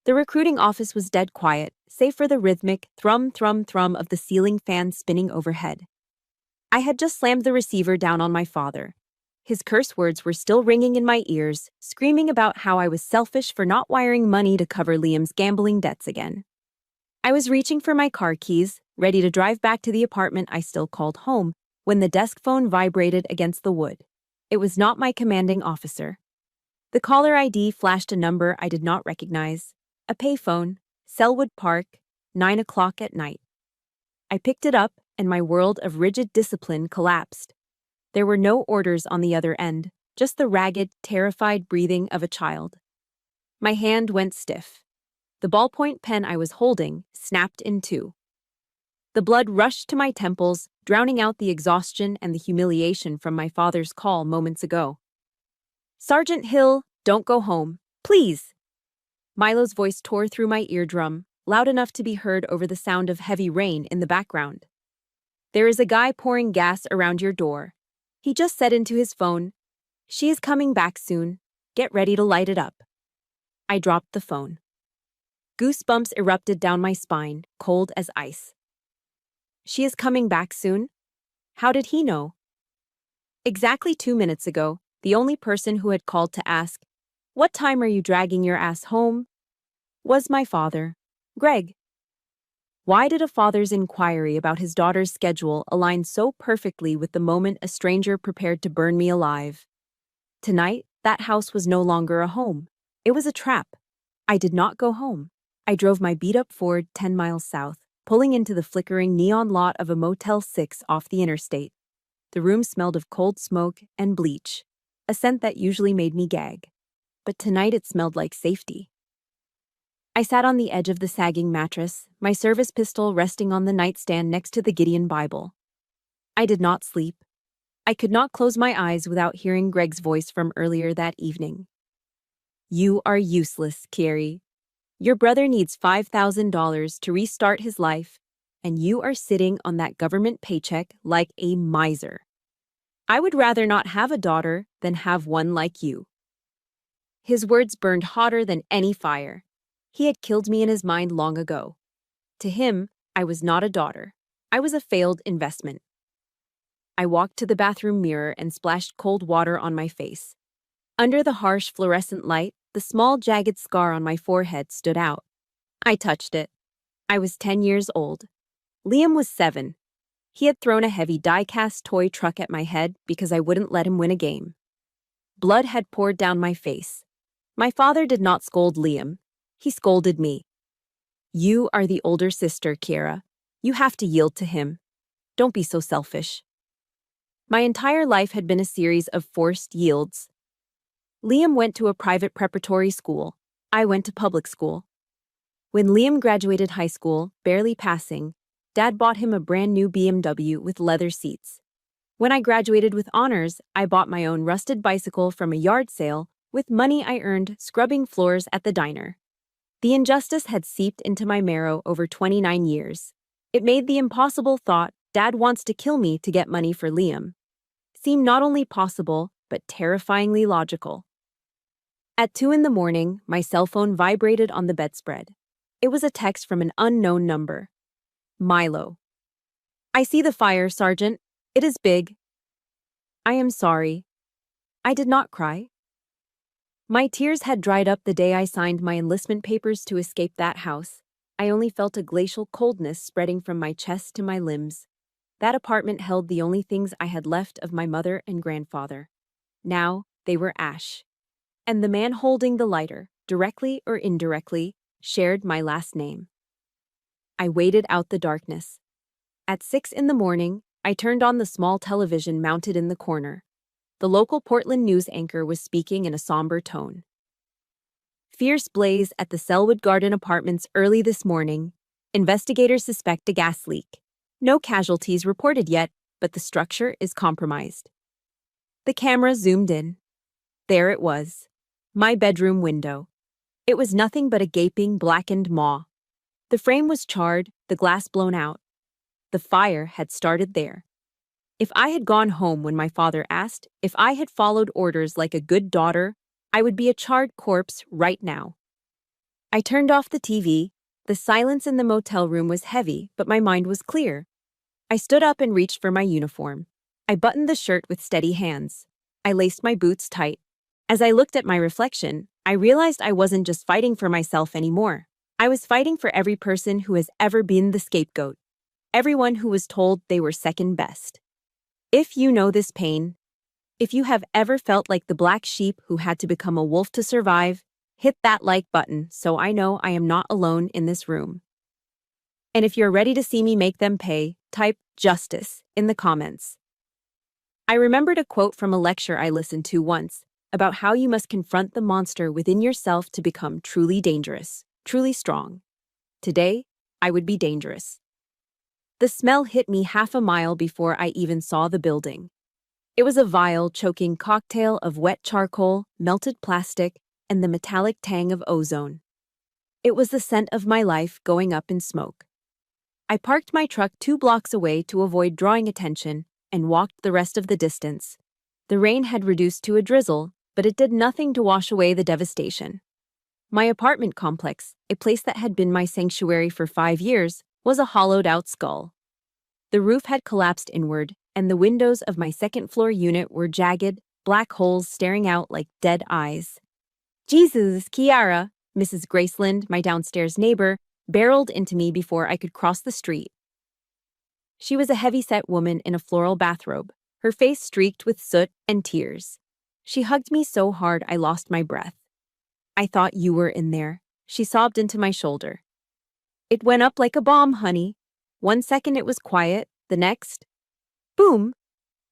The recruiting office was dead quiet, save for the rhythmic thrum thrum thrum of the ceiling fan spinning overhead. I had just slammed the receiver down on my father. His curse words were still ringing in my ears, screaming about how I was selfish for not wiring money to cover Liam's gambling debts again. I was reaching for my car keys, ready to drive back to the apartment I still called home, when the desk phone vibrated against the wood. It was not my commanding officer. The caller ID flashed a number I did not recognize. A payphone, Selwood Park, 9 o'clock at night. I picked it up, and my world of rigid discipline collapsed. There were no orders on the other end, just the ragged, terrified breathing of a child. My hand went stiff. The ballpoint pen I was holding snapped in two. The blood rushed to my temples, drowning out the exhaustion and the humiliation from my father's call moments ago. "Sergeant Hill, don't go home, please." Milo's voice tore through my eardrum, loud enough to be heard over the sound of heavy rain in the background. "There is a guy pouring gas around your door. He just said into his phone, 'She is coming back soon. Get ready to light it up.'" I dropped the phone. Goosebumps erupted down my spine, cold as ice. She is coming back soon? How did he know? Exactly 2 minutes ago, the only person who had called to ask, "What time are you dragging your ass home?" was my father, Greg. Why did a father's inquiry about his daughter's schedule align so perfectly with the moment a stranger prepared to burn me alive? Tonight, that house was no longer a home. It was a trap. I did not go home. I drove my beat-up Ford 10 miles south, pulling into the flickering neon lot of a Motel 6 off the interstate. The room smelled of cold smoke and bleach, a scent that usually made me gag. But tonight it smelled like safety. I sat on the edge of the sagging mattress, my service pistol resting on the nightstand next to the Gideon Bible. I did not sleep. I could not close my eyes without hearing Greg's voice from earlier that evening. "You are useless, Carrie. Your brother needs $5,000 to restart his life, and you are sitting on that government paycheck like a miser. I would rather not have a daughter than have one like you." His words burned hotter than any fire. He had killed me in his mind long ago. To him, I was not a daughter. I was a failed investment. I walked to the bathroom mirror and splashed cold water on my face. Under the harsh fluorescent light, the small jagged scar on my forehead stood out. I touched it. I was 10 years old. Liam was 7. He had thrown a heavy die-cast toy truck at my head because I wouldn't let him win a game. Blood had poured down my face. My father did not scold Liam. He scolded me. "You are the older sister, Kiera. You have to yield to him. Don't be so selfish." My entire life had been a series of forced yields. Liam went to a private preparatory school. I went to public school. When Liam graduated high school, barely passing, Dad bought him a brand new BMW with leather seats. When I graduated with honors, I bought my own rusted bicycle from a yard sale with money I earned scrubbing floors at the diner. The injustice had seeped into my marrow over 29 years. It made the impossible thought, "Dad wants to kill me to get money for Liam," seem not only possible, but terrifyingly logical. At 2 in the morning, my cell phone vibrated on the bedspread. It was a text from an unknown number. Milo. "I see the fire, Sergeant. It is big." "I am sorry." I did not cry. My tears had dried up the day I signed my enlistment papers to escape that house. I only felt a glacial coldness spreading from my chest to my limbs. That apartment held the only things I had left of my mother and grandfather. Now, they were ash. And the man holding the lighter, directly or indirectly, shared my last name. I waited out the darkness. At 6 in the morning, I turned on the small television mounted in the corner. The local Portland news anchor was speaking in a somber tone. "Fierce blaze at the Selwood Garden Apartments early this morning. Investigators suspect a gas leak. No casualties reported yet, but the structure is compromised." The camera zoomed in. There it was. My bedroom window. It was nothing but a gaping, blackened maw. The frame was charred, the glass blown out. The fire had started there. If I had gone home when my father asked, if I had followed orders like a good daughter, I would be a charred corpse right now. I turned off the TV. The silence in the motel room was heavy, but my mind was clear. I stood up and reached for my uniform. I buttoned the shirt with steady hands. I laced my boots tight. As I looked at my reflection, I realized I wasn't just fighting for myself anymore. I was fighting for every person who has ever been the scapegoat. Everyone who was told they were second best. If you know this pain, if you have ever felt like the black sheep who had to become a wolf to survive, hit that like button so I know I am not alone in this room. And if you're ready to see me make them pay, type justice in the comments. I remembered a quote from a lecture I listened to once about how you must confront the monster within yourself to become truly dangerous, truly strong. Today, I would be dangerous. The smell hit me half a mile before I even saw the building. It was a vile, choking cocktail of wet charcoal, melted plastic, and the metallic tang of ozone. It was the scent of my life going up in smoke. I parked my truck 2 blocks away to avoid drawing attention and walked the rest of the distance. The rain had reduced to a drizzle, but it did nothing to wash away the devastation. My apartment complex, a place that had been my sanctuary for 5 years, was a hollowed-out skull. The roof had collapsed inward, and the windows of my second-floor unit were jagged, black holes staring out like dead eyes. "Jesus, Kiara," Mrs. Graceland, my downstairs neighbor, barreled into me before I could cross the street. She was a heavy-set woman in a floral bathrobe, her face streaked with soot and tears. She hugged me so hard I lost my breath. "I thought you were in there," she sobbed into my shoulder. "It went up like a bomb, honey. 1 second it was quiet, the next, boom,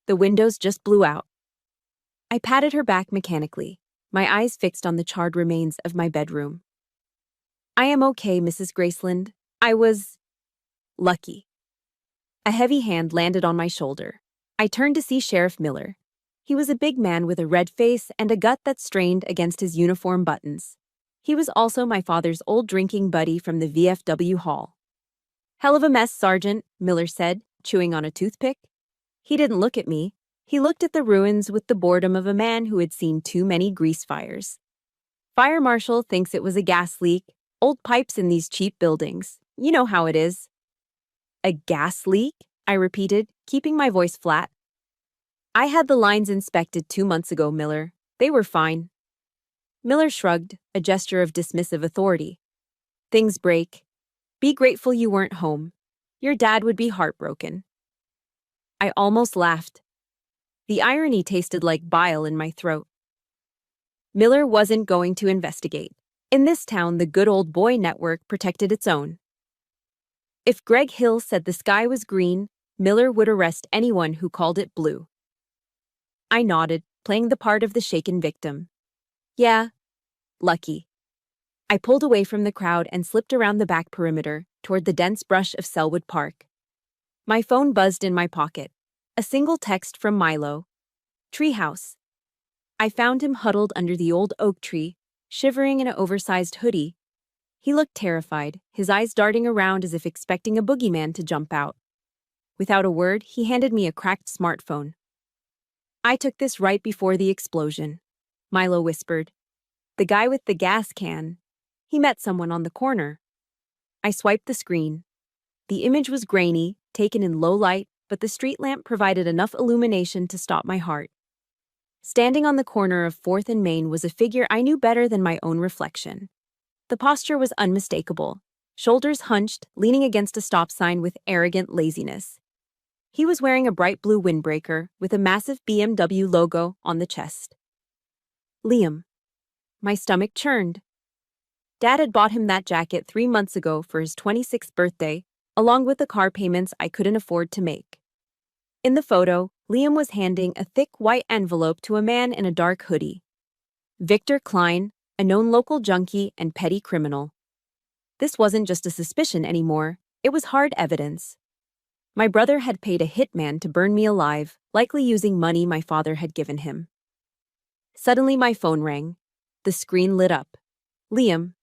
the windows just blew out." I patted her back mechanically, my eyes fixed on the charred remains of my bedroom. "I am okay, Mrs. Graceland. I was lucky." A heavy hand landed on my shoulder. I turned to see Sheriff Miller. He was a big man with a red face and a gut that strained against his uniform buttons. He was also my father's old drinking buddy from the VFW hall. "Hell of a mess, Sergeant," Miller said, chewing on a toothpick. He didn't look at me. He looked at the ruins with the boredom of a man who had seen too many grease fires. "Fire marshal thinks it was a gas leak. Old pipes in these cheap buildings. You know how it is." "A gas leak?" I repeated, keeping my voice flat. "I had the lines inspected 2 months ago, Miller. They were fine." Miller shrugged, a gesture of dismissive authority. "Things break. Be grateful you weren't home. Your dad would be heartbroken." I almost laughed. The irony tasted like bile in my throat. Miller wasn't going to investigate. In this town, the Good Old Boy Network protected its own. If Greg Hill said the sky was green, Miller would arrest anyone who called it blue. I nodded, playing the part of the shaken victim. "Yeah, lucky." I pulled away from the crowd and slipped around the back perimeter, toward the dense brush of Selwood Park. My phone buzzed in my pocket. A single text from Milo. "Treehouse." I found him huddled under the old oak tree, shivering in an oversized hoodie. He looked terrified, his eyes darting around as if expecting a boogeyman to jump out. Without a word, he handed me a cracked smartphone. "I took this right before the explosion," Milo whispered. "The guy with the gas can. He met someone on the corner." I swiped the screen. The image was grainy, taken in low light, but the street lamp provided enough illumination to stop my heart. Standing on the corner of 4th and Main was a figure I knew better than my own reflection. The posture was unmistakable, shoulders hunched, leaning against a stop sign with arrogant laziness. He was wearing a bright blue windbreaker with a massive BMW logo on the chest. Liam. My stomach churned. Dad had bought him that jacket 3 months ago for his 26th birthday, along with the car payments I couldn't afford to make. In the photo, Liam was handing a thick white envelope to a man in a dark hoodie. Victor Klein, a known local junkie and petty criminal. This wasn't just a suspicion anymore, it was hard evidence. My brother had paid a hitman to burn me alive, likely using money my father had given him. Suddenly my phone rang. The screen lit up. Liam.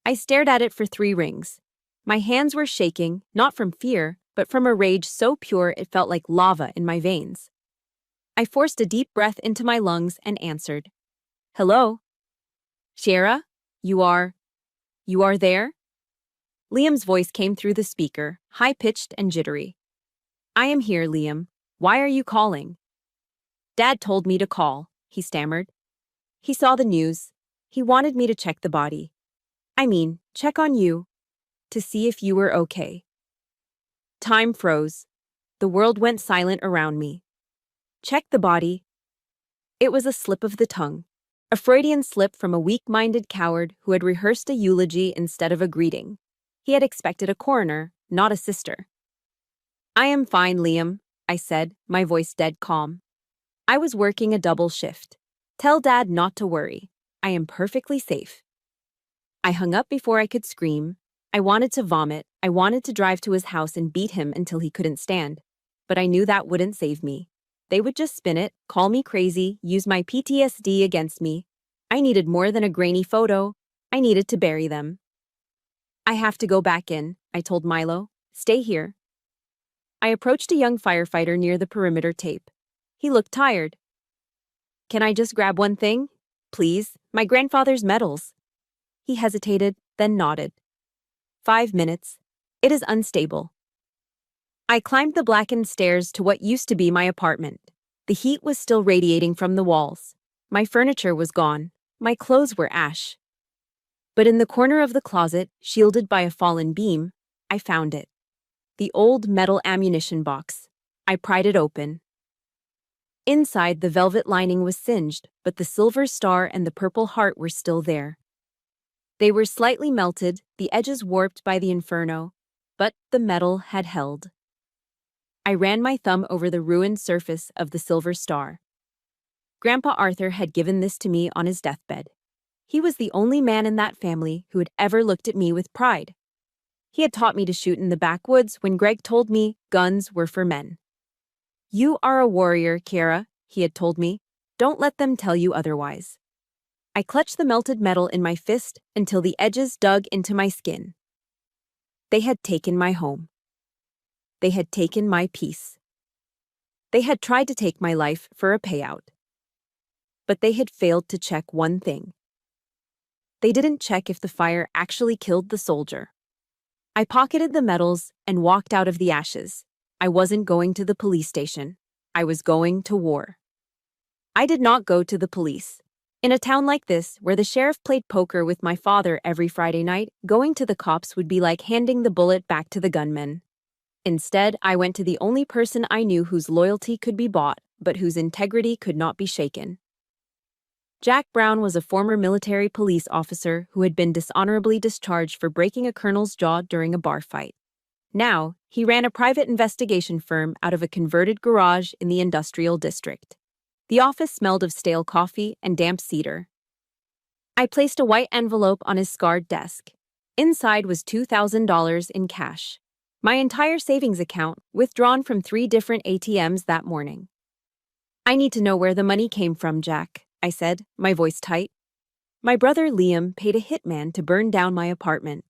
I stared at it for 3 rings. My hands were shaking, not from fear, but from a rage so pure it felt like lava in my veins. I forced a deep breath into my lungs and answered. "Hello? Shara? You are?" You are there? Liam's voice came through the speaker, high-pitched and jittery. I am here, Liam. Why are you calling? Dad told me to call, he stammered. He saw the news. He wanted me to check the body. I mean, check on you. To see if you were okay. Time froze. The world went silent around me. Check the body. It was a slip of the tongue. A Freudian slip from a weak-minded coward who had rehearsed a eulogy instead of a greeting. He had expected a coroner, not a sister. I am fine, Liam, I said, my voice dead calm. I was working a double shift. Tell Dad not to worry. I am perfectly safe. I hung up before I could scream. I wanted to vomit. I wanted to drive to his house and beat him until he couldn't stand. But I knew that wouldn't save me. They would just spin it, call me crazy, use my PTSD against me. I needed more than a grainy photo. I needed to bury them. I have to go back in, I told Milo. Stay here. I approached a young firefighter near the perimeter tape. He looked tired. Can I just grab one thing? Please, my grandfather's medals. He hesitated, then nodded. 5 minutes. It is unstable. I climbed the blackened stairs to what used to be my apartment. The heat was still radiating from the walls. My furniture was gone. My clothes were ash. But in the corner of the closet, shielded by a fallen beam, I found it. The old metal ammunition box. I pried it open. Inside, the velvet lining was singed, but the silver star and the purple heart were still there. They were slightly melted, the edges warped by the inferno, but the metal had held. I ran my thumb over the ruined surface of the silver star. Grandpa Arthur had given this to me on his deathbed. He was the only man in that family who had ever looked at me with pride. He had taught me to shoot in the backwoods when Greg told me guns were for men. You are a warrior, Kiara, he had told me. Don't let them tell you otherwise. I clutched the melted metal in my fist until the edges dug into my skin. They had taken my home. They had taken my peace. They had tried to take my life for a payout. But they had failed to check one thing. They didn't check if the fire actually killed the soldier. I pocketed the medals and walked out of the ashes. I wasn't going to the police station. I was going to war. I did not go to the police. In a town like this, where the sheriff played poker with my father every Friday night, going to the cops would be like handing the bullet back to the gunman. Instead, I went to the only person I knew whose loyalty could be bought, but whose integrity could not be shaken. Jack Brown was a former military police officer who had been dishonorably discharged for breaking a colonel's jaw during a bar fight. Now, he ran a private investigation firm out of a converted garage in the industrial district. The office smelled of stale coffee and damp cedar. I placed a white envelope on his scarred desk. Inside was $2,000 in cash. My entire savings account, withdrawn from 3 different ATMs that morning. I need to know where the money came from, Jack, I said, my voice tight. My brother Liam paid a hitman to burn down my apartment.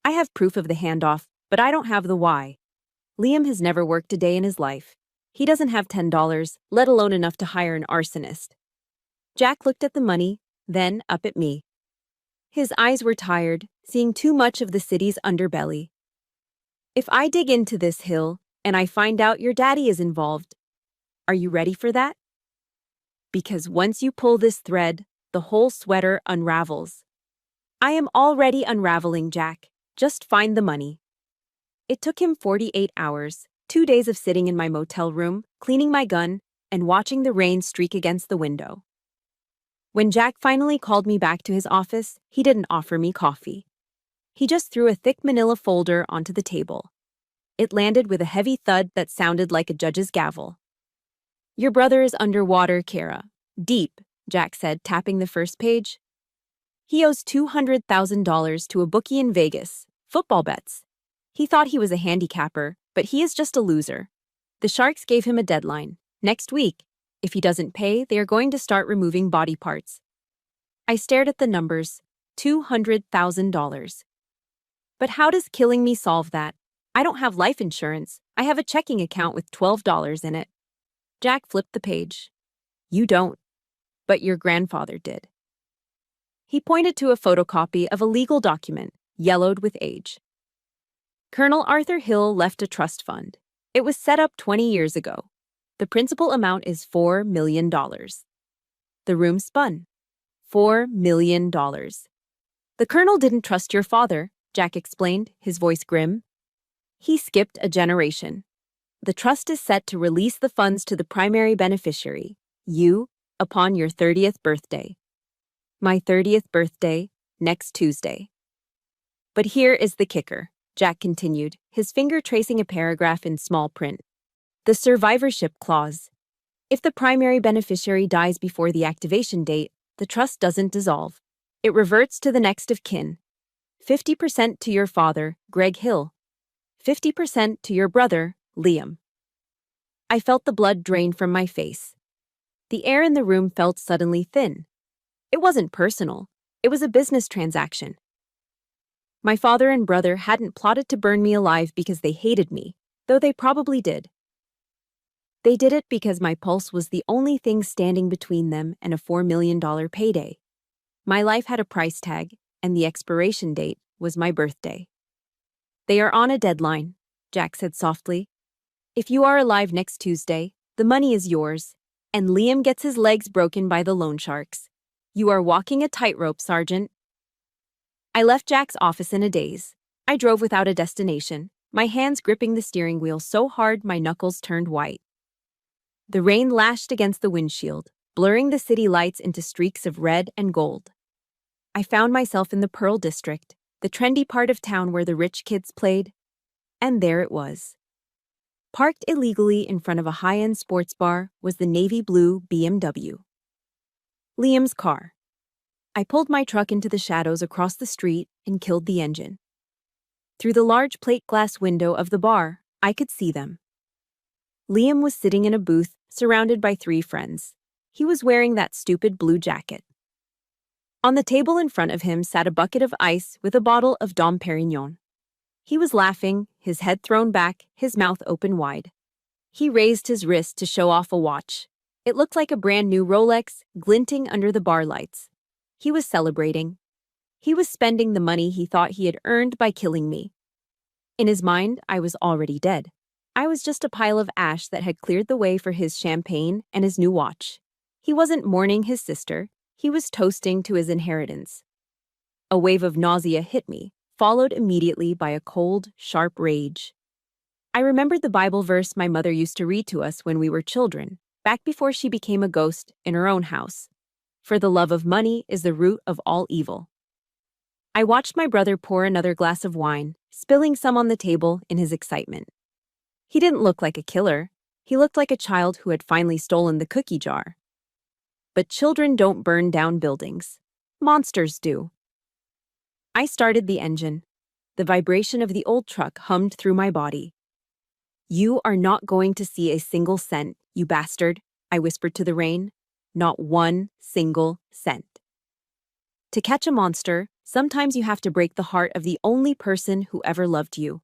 I have proof of the handoff, but I don't have the why. Liam has never worked a day in his life. He doesn't have $10, let alone enough to hire an arsonist. Jack looked at the money, then up at me. His eyes were tired, seeing too much of the city's underbelly. If I dig into this hill, and I find out your daddy is involved, are you ready for that? Because once you pull this thread, the whole sweater unravels. I am already unraveling, Jack. Just find the money. It took him 48 hours, 2 days of sitting in my motel room, cleaning my gun, and watching the rain streak against the window. When Jack finally called me back to his office, he didn't offer me coffee. He just threw a thick manila folder onto the table. It landed with a heavy thud that sounded like a judge's gavel. Your brother is underwater, Kara. Deep, Jack said, tapping the first page. He owes $200,000 to a bookie in Vegas, football bets. He thought he was a handicapper, but he is just a loser. The Sharks gave him a deadline, next week. If he doesn't pay, they are going to start removing body parts. I stared at the numbers, $200,000. But how does killing me solve that? I don't have life insurance. I have a checking account with $12 in it. Jack flipped the page. You don't. But your grandfather did. He pointed to a photocopy of a legal document, yellowed with age. Colonel Arthur Hill left a trust fund. It was set up 20 years ago. The principal amount is $4 million. The room spun. $4 million. The colonel didn't trust your father, Jack explained, his voice grim. He skipped a generation. The trust is set to release the funds to the primary beneficiary, you, upon your 30th birthday. My 30th birthday, next Tuesday. But here is the kicker, Jack continued, his finger tracing a paragraph in small print. The survivorship clause. If the primary beneficiary dies before the activation date, the trust doesn't dissolve. It reverts to the next of kin. 50% to your father, Greg Hill. 50% to your brother, Liam. I felt the blood drain from my face. The air in the room felt suddenly thin. It wasn't personal. It was a business transaction. My father and brother hadn't plotted to burn me alive because they hated me, though they probably did. They did it because my pulse was the only thing standing between them and a $4 million payday. My life had a price tag, and the expiration date was my birthday. They are on a deadline, Jack said softly. If you are alive next Tuesday, the money is yours, and Liam gets his legs broken by the loan sharks. You are walking a tightrope, Sergeant. I left Jack's office in a daze. I drove without a destination, my hands gripping the steering wheel so hard my knuckles turned white. The rain lashed against the windshield, blurring the city lights into streaks of red and gold. I found myself in the Pearl District, the trendy part of town where the rich kids played, and there it was. Parked illegally in front of a high-end sports bar was the navy blue BMW. Liam's car. I pulled my truck into the shadows across the street and killed the engine. Through the large plate glass window of the bar, I could see them. Liam was sitting in a booth, surrounded by 3 friends. He was wearing that stupid blue jacket. On the table in front of him sat a bucket of ice with a bottle of Dom Perignon. He was laughing, his head thrown back, his mouth open wide. He raised his wrist to show off a watch. It looked like a brand new Rolex, glinting under the bar lights. He was celebrating. He was spending the money he thought he had earned by killing me. In his mind, I was already dead. I was just a pile of ash that had cleared the way for his champagne and his new watch. He wasn't mourning his sister. He was toasting to his inheritance. A wave of nausea hit me, followed immediately by a cold, sharp rage. I remembered the Bible verse my mother used to read to us when we were children, back before she became a ghost in her own house. For the love of money is the root of all evil. I watched my brother pour another glass of wine, spilling some on the table in his excitement. He didn't look like a killer. He looked like a child who had finally stolen the cookie jar. But children don't burn down buildings. Monsters do. I started the engine. The vibration of the old truck hummed through my body. You are not going to see a single cent, you bastard, I whispered to the rain. Not one single cent. To catch a monster, sometimes you have to break the heart of the only person who ever loved you.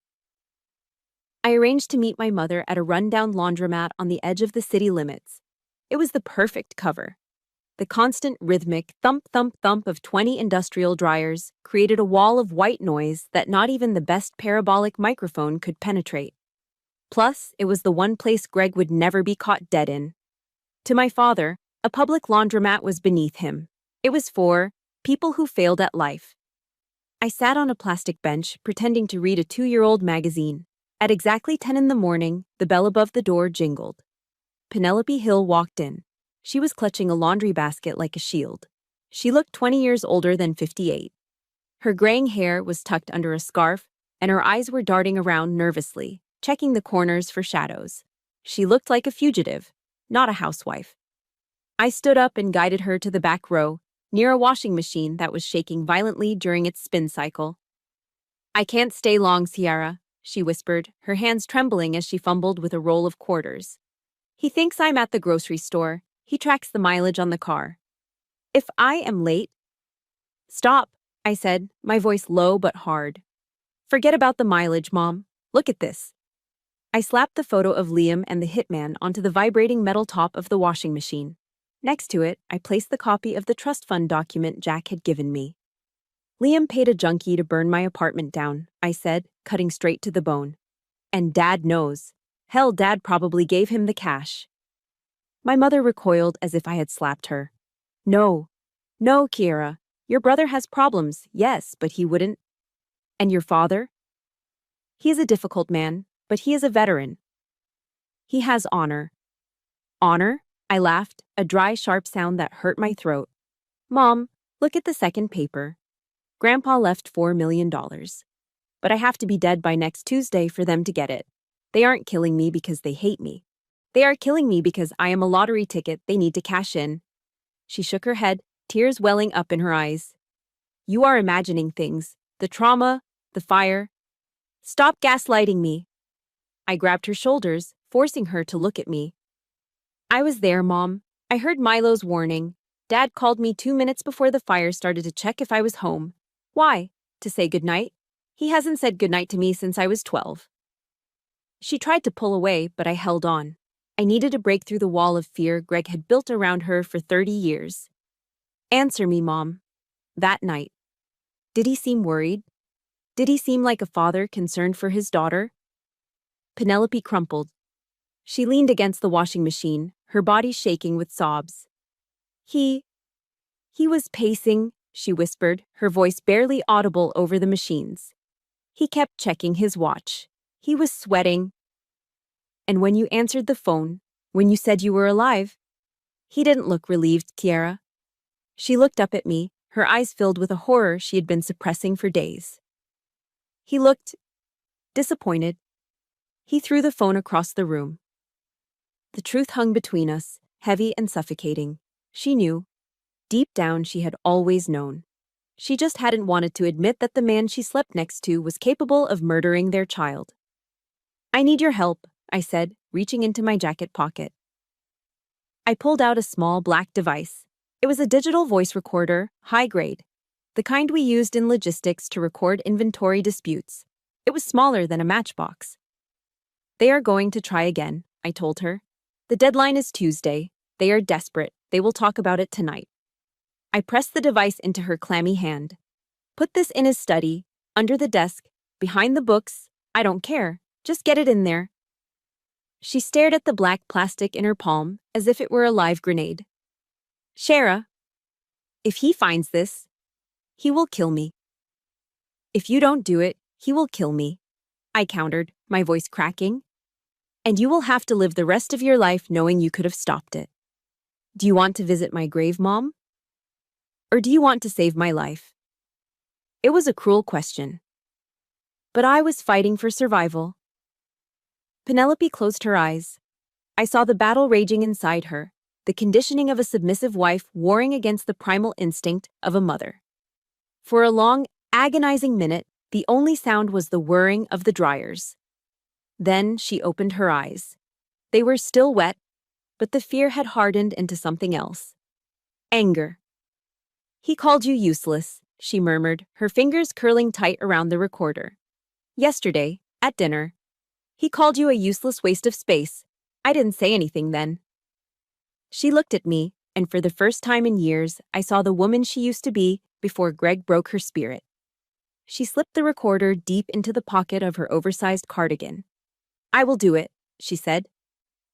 I arranged to meet my mother at a rundown laundromat on the edge of the city limits. It was the perfect cover. The constant rhythmic thump-thump-thump of 20 industrial dryers created a wall of white noise that not even the best parabolic microphone could penetrate. Plus, it was the one place Greg would never be caught dead in. To my father, a public laundromat was beneath him. It was for people who failed at life. I sat on a plastic bench, pretending to read a 2-year-old magazine. At exactly 10 in the morning, the bell above the door jingled. Penelope Hill walked in. She was clutching a laundry basket like a shield. She looked 20 years older than 58. Her graying hair was tucked under a scarf, and her eyes were darting around nervously, checking the corners for shadows. She looked like a fugitive, not a housewife. I stood up and guided her to the back row, near a washing machine that was shaking violently during its spin cycle. I can't stay long, Sierra, she whispered, her hands trembling as she fumbled with a roll of quarters. He thinks I'm at the grocery store. He tracks the mileage on the car. If I am late... Stop, I said, my voice low but hard. Forget about the mileage, Mom. Look at this. I slapped the photo of Liam and the hitman onto the vibrating metal top of the washing machine. Next to it, I placed the copy of the trust fund document Jack had given me. Liam paid a junkie to burn my apartment down, I said, cutting straight to the bone. And Dad knows. Hell, Dad probably gave him the cash. My mother recoiled as if I had slapped her. No. No, Kiera. Your brother has problems, yes, but he wouldn't. And your father? He is a difficult man, but he is a veteran. He has honor. Honor? I laughed, a dry, sharp sound that hurt my throat. Mom, look at the second paper. Grandpa left $4 million. But I have to be dead by next Tuesday for them to get it. They aren't killing me because they hate me. They are killing me because I am a lottery ticket they need to cash in. She shook her head, tears welling up in her eyes. You are imagining things. The trauma, the fire. Stop gaslighting me. I grabbed her shoulders, forcing her to look at me. I was there, Mom. I heard Milo's warning. Dad called me 2 minutes before the fire started to check if I was home. Why? To say goodnight? He hasn't said goodnight to me since I was 12. She tried to pull away, but I held on. I needed to break through the wall of fear Greg had built around her for 30 years. Answer me, Mom. That night. Did he seem worried? Did he seem like a father concerned for his daughter? Penelope crumpled. She leaned against the washing machine, her body shaking with sobs. He was pacing, she whispered, her voice barely audible over the machines. He kept checking his watch. He was sweating. And when you answered the phone, when you said you were alive, he didn't look relieved, Kiera. She looked up at me, her eyes filled with a horror she had been suppressing for days. He looked disappointed. He threw the phone across the room. The truth hung between us, heavy and suffocating. She knew. Deep down, she had always known. She just hadn't wanted to admit that the man she slept next to was capable of murdering their child. I need your help, I said, reaching into my jacket pocket. I pulled out a small black device. It was a digital voice recorder, high grade, the kind we used in logistics to record inventory disputes. It was smaller than a matchbox. They are going to try again, I told her. The deadline is Tuesday. They are desperate. They will talk about it tonight. I pressed the device into her clammy hand. Put this in his study, under the desk, behind the books. I don't care. Just get it in there. She stared at the black plastic in her palm as if it were a live grenade. Shara, if he finds this, he will kill me. If you don't do it, he will kill me, I countered, my voice cracking. And you will have to live the rest of your life knowing you could have stopped it. Do you want to visit my grave, Mom? Or do you want to save my life? It was a cruel question. But I was fighting for survival. Penelope closed her eyes. I saw the battle raging inside her, the conditioning of a submissive wife warring against the primal instinct of a mother. For a long, agonizing minute, the only sound was the whirring of the dryers. Then she opened her eyes. They were still wet, but the fear had hardened into something else. Anger. He called you useless, she murmured, her fingers curling tight around the recorder. Yesterday, at dinner. He called you a useless waste of space. I didn't say anything then. She looked at me, and for the first time in years, I saw the woman she used to be before Greg broke her spirit. She slipped the recorder deep into the pocket of her oversized cardigan. I will do it, she said.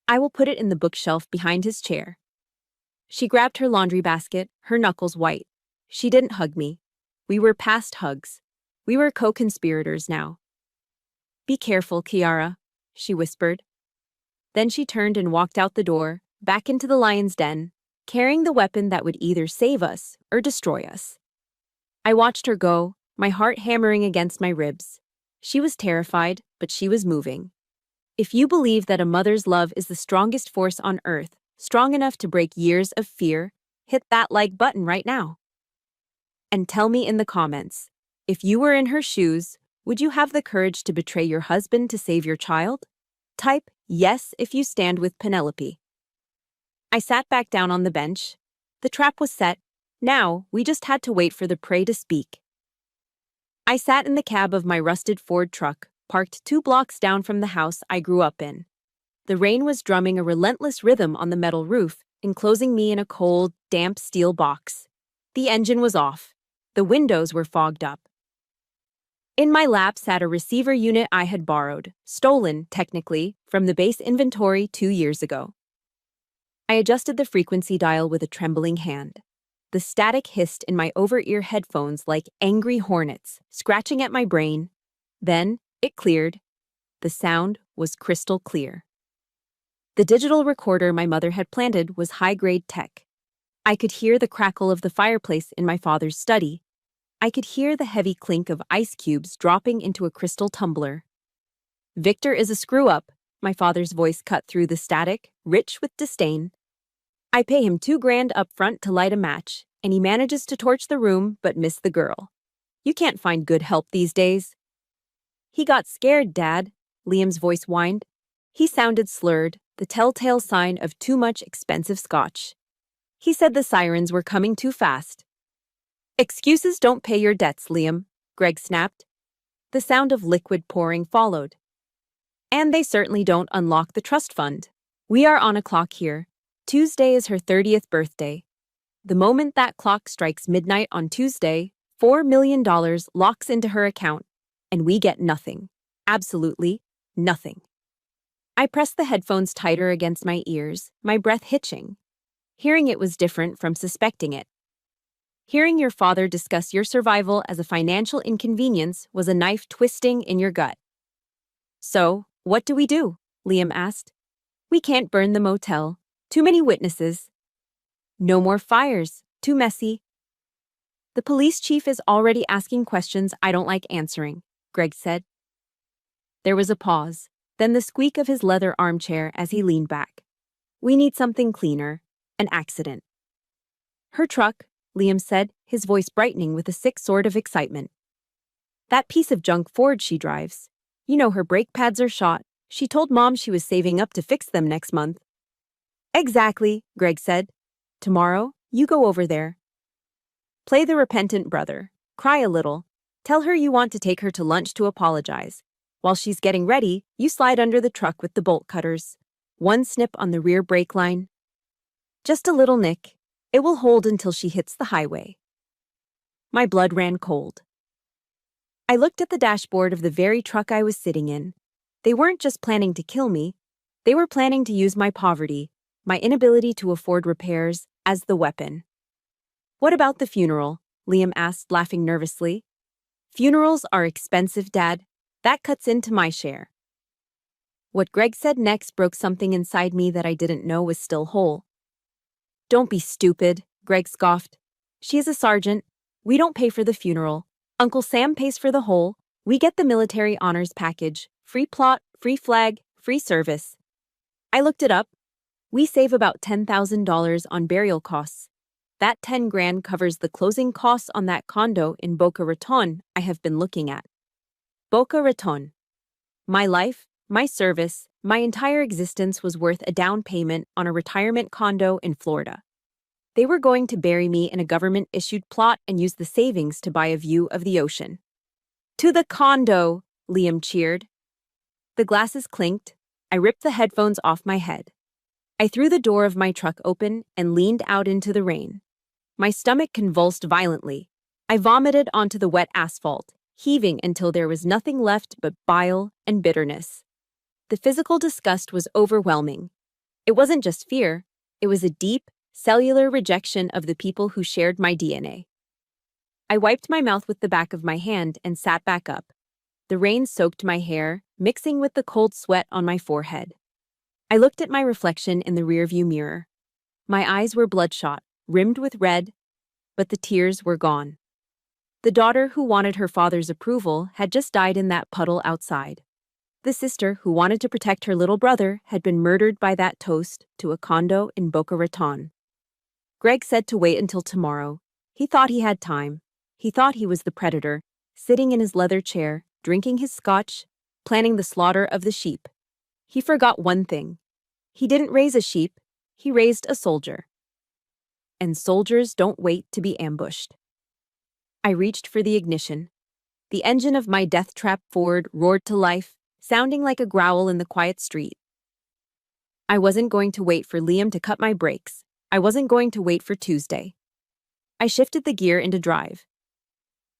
I will put it in the bookshelf behind his chair. She grabbed her laundry basket, her knuckles white. She didn't hug me. We were past hugs. We were co-conspirators now. Be careful, Kiara, she whispered. Then she turned and walked out the door, back into the lion's den, carrying the weapon that would either save us or destroy us. I watched her go, my heart hammering against my ribs. She was terrified, but she was moving. If you believe that a mother's love is the strongest force on earth, strong enough to break years of fear, hit that like button right now. And tell me in the comments, if you were in her shoes, would you have the courage to betray your husband to save your child? Type yes if you stand with Penelope. I sat back down on the bench. The trap was set. Now, we just had to wait for the prey to speak. I sat in the cab of my rusted Ford truck, parked 2 blocks down from the house I grew up in. The rain was drumming a relentless rhythm on the metal roof, enclosing me in a cold, damp steel box. The engine was off. The windows were fogged up. In my lap sat a receiver unit I had borrowed, stolen, technically, from the base inventory 2 years ago. I adjusted the frequency dial with a trembling hand. The static hissed in my over-ear headphones like angry hornets, scratching at my brain. Then, it cleared. The sound was crystal clear. The digital recorder my mother had planted was high-grade tech. I could hear the crackle of the fireplace in my father's study. I could hear the heavy clink of ice cubes dropping into a crystal tumbler. Victor is a screw-up, my father's voice cut through the static, rich with disdain. I pay him $2,000 up front to light a match, and he manages to torch the room but miss the girl. You can't find good help these days. He got scared, Dad, Liam's voice whined. He sounded slurred, the telltale sign of too much expensive scotch. He said the sirens were coming too fast. Excuses don't pay your debts, Liam, Greg snapped. The sound of liquid pouring followed. And they certainly don't unlock the trust fund. We are on a clock here. Tuesday is her 30th birthday. The moment that clock strikes midnight on Tuesday, $4 million locks into her account, and we get nothing. Absolutely nothing. I pressed the headphones tighter against my ears, my breath hitching. Hearing it was different from suspecting it. Hearing your father discuss your survival as a financial inconvenience was a knife twisting in your gut. So, what do we do? Liam asked. We can't burn the motel. Too many witnesses. No more fires. Too messy. The police chief is already asking questions I don't like answering, Greg said. There was a pause, then the squeak of his leather armchair as he leaned back. We need something cleaner. An accident. Her truck, Liam said, his voice brightening with a sick sort of excitement. That piece of junk Ford she drives. You know her brake pads are shot. She told Mom she was saving up to fix them next month. Exactly, Greg said. Tomorrow, you go over there. Play the repentant brother. Cry a little. Tell her you want to take her to lunch to apologize. While she's getting ready, you slide under the truck with the bolt cutters. One snip on the rear brake line. Just a little nick. It will hold until she hits the highway. My blood ran cold. I looked at the dashboard of the very truck I was sitting in. They weren't just planning to kill me. They were planning to use my poverty, my inability to afford repairs, as the weapon. What about the funeral? Liam asked, laughing nervously. Funerals are expensive, Dad. That cuts into my share. What Greg said next broke something inside me that I didn't know was still whole. Don't be stupid, Greg scoffed. She is a sergeant. We don't pay for the funeral. Uncle Sam pays for the whole. We get the military honors package. Free plot, free flag, free service. I looked it up. We save about $10,000 on burial costs. That $10,000 covers the closing costs on that condo in Boca Raton I have been looking at. Boca Raton. My life, my service, my entire existence was worth a down payment on a retirement condo in Florida. They were going to bury me in a government-issued plot and use the savings to buy a view of the ocean. To the condo, Liam cheered. The glasses clinked. I ripped the headphones off my head. I threw the door of my truck open and leaned out into the rain. My stomach convulsed violently. I vomited onto the wet asphalt, heaving until there was nothing left but bile and bitterness. The physical disgust was overwhelming. It wasn't just fear, it was a deep, cellular rejection of the people who shared my DNA. I wiped my mouth with the back of my hand and sat back up. The rain soaked my hair, mixing with the cold sweat on my forehead. I looked at my reflection in the rearview mirror. My eyes were bloodshot, rimmed with red, but the tears were gone. The daughter who wanted her father's approval had just died in that puddle outside. The sister who wanted to protect her little brother had been murdered by that toast to a condo in Boca Raton. Greg said to wait until tomorrow. He thought he had time. He thought he was the predator, sitting in his leather chair, drinking his scotch, planning the slaughter of the sheep. He forgot one thing. He didn't raise a sheep, he raised a soldier. And soldiers don't wait to be ambushed. I reached for the ignition. The engine of my death-trap Ford roared to life, sounding like a growl in the quiet street. I wasn't going to wait for Liam to cut my brakes. I wasn't going to wait for Tuesday. I shifted the gear into drive.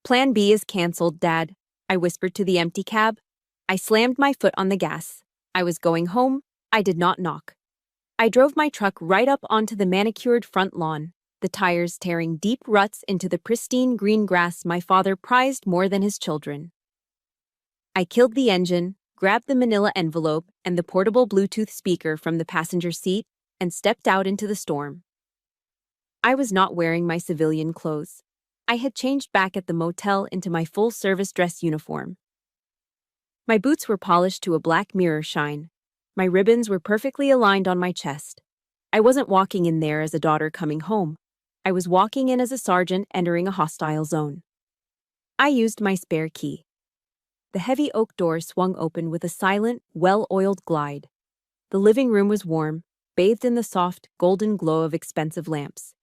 Plan B is cancelled, Dad, I whispered to the empty cab. I slammed my foot on the gas. I was going home. I did not knock. I drove my truck right up onto the manicured front lawn, the tires tearing deep ruts into the pristine green grass my father prized more than his children. I killed the engine, grabbed the manila envelope and the portable Bluetooth speaker from the passenger seat, and stepped out into the storm. I was not wearing my civilian clothes. I had changed back at the motel into my full-service dress uniform. My boots were polished to a black mirror shine. My ribbons were perfectly aligned on my chest. I wasn't walking in there as a daughter coming home. I was walking in as a sergeant entering a hostile zone. I used my spare key. The heavy oak door swung open with a silent, well-oiled glide. The living room was warm, bathed in the soft, golden glow of expensive lamps.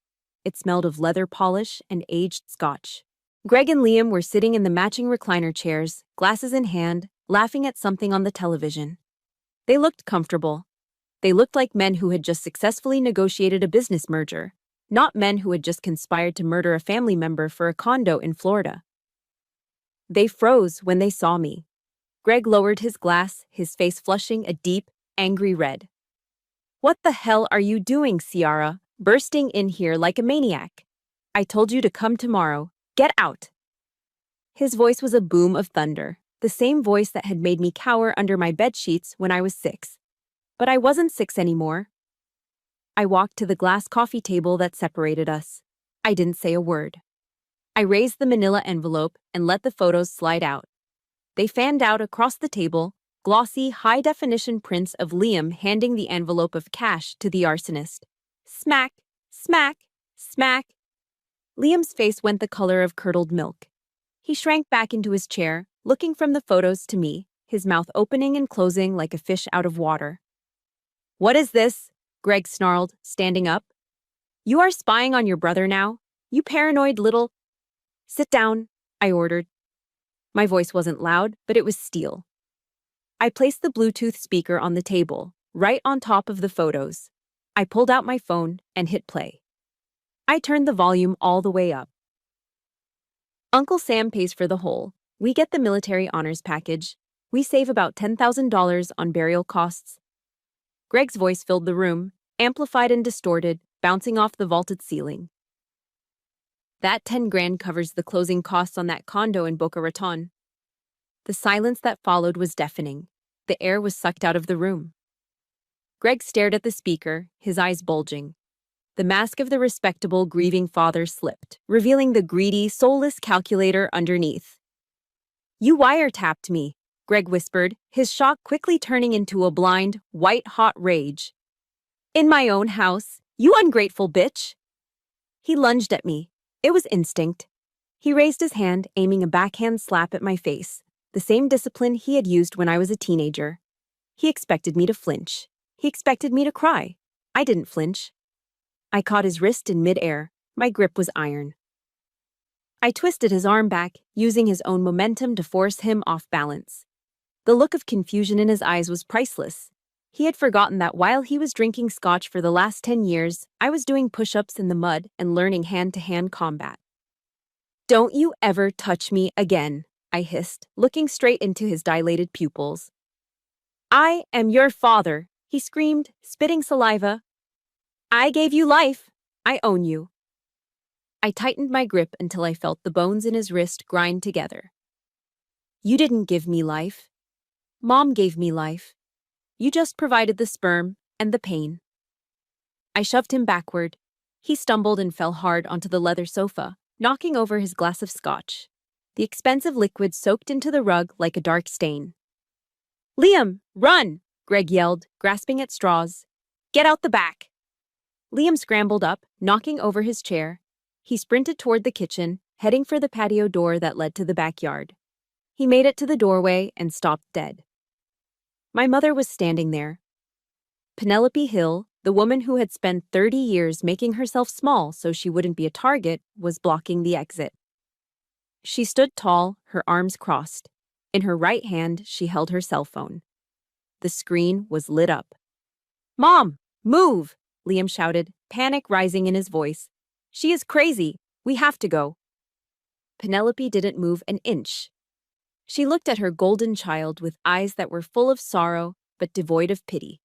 It smelled of leather polish and aged scotch. Greg and Liam were sitting in the matching recliner chairs, glasses in hand, laughing at something on the television. They looked comfortable. They looked like men who had just successfully negotiated a business merger, not men who had just conspired to murder a family member for a condo in Florida. They froze when they saw me. Greg lowered his glass, his face flushing a deep, angry red. "What the hell are you doing, Ciara? Bursting in here like a maniac. I told you to come tomorrow. Get out." His voice was a boom of thunder, the same voice that had made me cower under my bedsheets when I was 6. But I wasn't 6 anymore. I walked to the glass coffee table that separated us. I didn't say a word. I raised the manila envelope and let the photos slide out. They fanned out across the table, glossy, high-definition prints of Liam handing the envelope of cash to the arsonist. Smack, smack, smack. Liam's face went the color of curdled milk. He shrank back into his chair, looking from the photos to me, his mouth opening and closing like a fish out of water. "What is this?" Greg snarled, standing up. "You are spying on your brother now? You paranoid little—" "Sit down," I ordered. My voice wasn't loud, but it was steel. I placed the Bluetooth speaker on the table, right on top of the photos. I pulled out my phone and hit play. I turned the volume all the way up. Uncle Sam pays for the whole. We get the military honors package. We save about $10,000 on burial costs. Greg's voice filled the room, amplified and distorted, bouncing off the vaulted ceiling. That 10 grand covers the closing costs on that condo in Boca Raton. The silence that followed was deafening. The air was sucked out of the room. Greg stared at the speaker, his eyes bulging. The mask of the respectable, grieving father slipped, revealing the greedy, soulless calculator underneath. "You wiretapped me," Greg whispered, his shock quickly turning into a blind, white-hot rage. "In my own house, you ungrateful bitch!" He lunged at me. It was instinct. He raised his hand, aiming a backhand slap at my face, the same discipline he had used when I was a teenager. He expected me to flinch. He expected me to cry. I didn't flinch. I caught his wrist in midair. My grip was iron. I twisted his arm back, using his own momentum to force him off balance. The look of confusion in his eyes was priceless. He had forgotten that while he was drinking scotch for the last 10 years, I was doing push-ups in the mud and learning hand-to-hand combat. "Don't you ever touch me again," I hissed, looking straight into his dilated pupils. "I am your father," he screamed, spitting saliva. "I gave you life. I own you." I tightened my grip until I felt the bones in his wrist grind together. "You didn't give me life. Mom gave me life. You just provided the sperm and the pain." I shoved him backward. He stumbled and fell hard onto the leather sofa, knocking over his glass of scotch. The expensive liquid soaked into the rug like a dark stain. "Liam, run!" Greg yelled, grasping at straws. "Get out the back!" Liam scrambled up, knocking over his chair. He sprinted toward the kitchen, heading for the patio door that led to the backyard. He made it to the doorway and stopped dead. My mother was standing there. Penelope Hill, the woman who had spent 30 years making herself small so she wouldn't be a target, was blocking the exit. She stood tall, her arms crossed. In her right hand, she held her cell phone. The screen was lit up. "Mom, move!" Liam shouted, panic rising in his voice. "She is crazy. We have to go." Penelope didn't move an inch. She looked at her golden child with eyes that were full of sorrow but devoid of pity.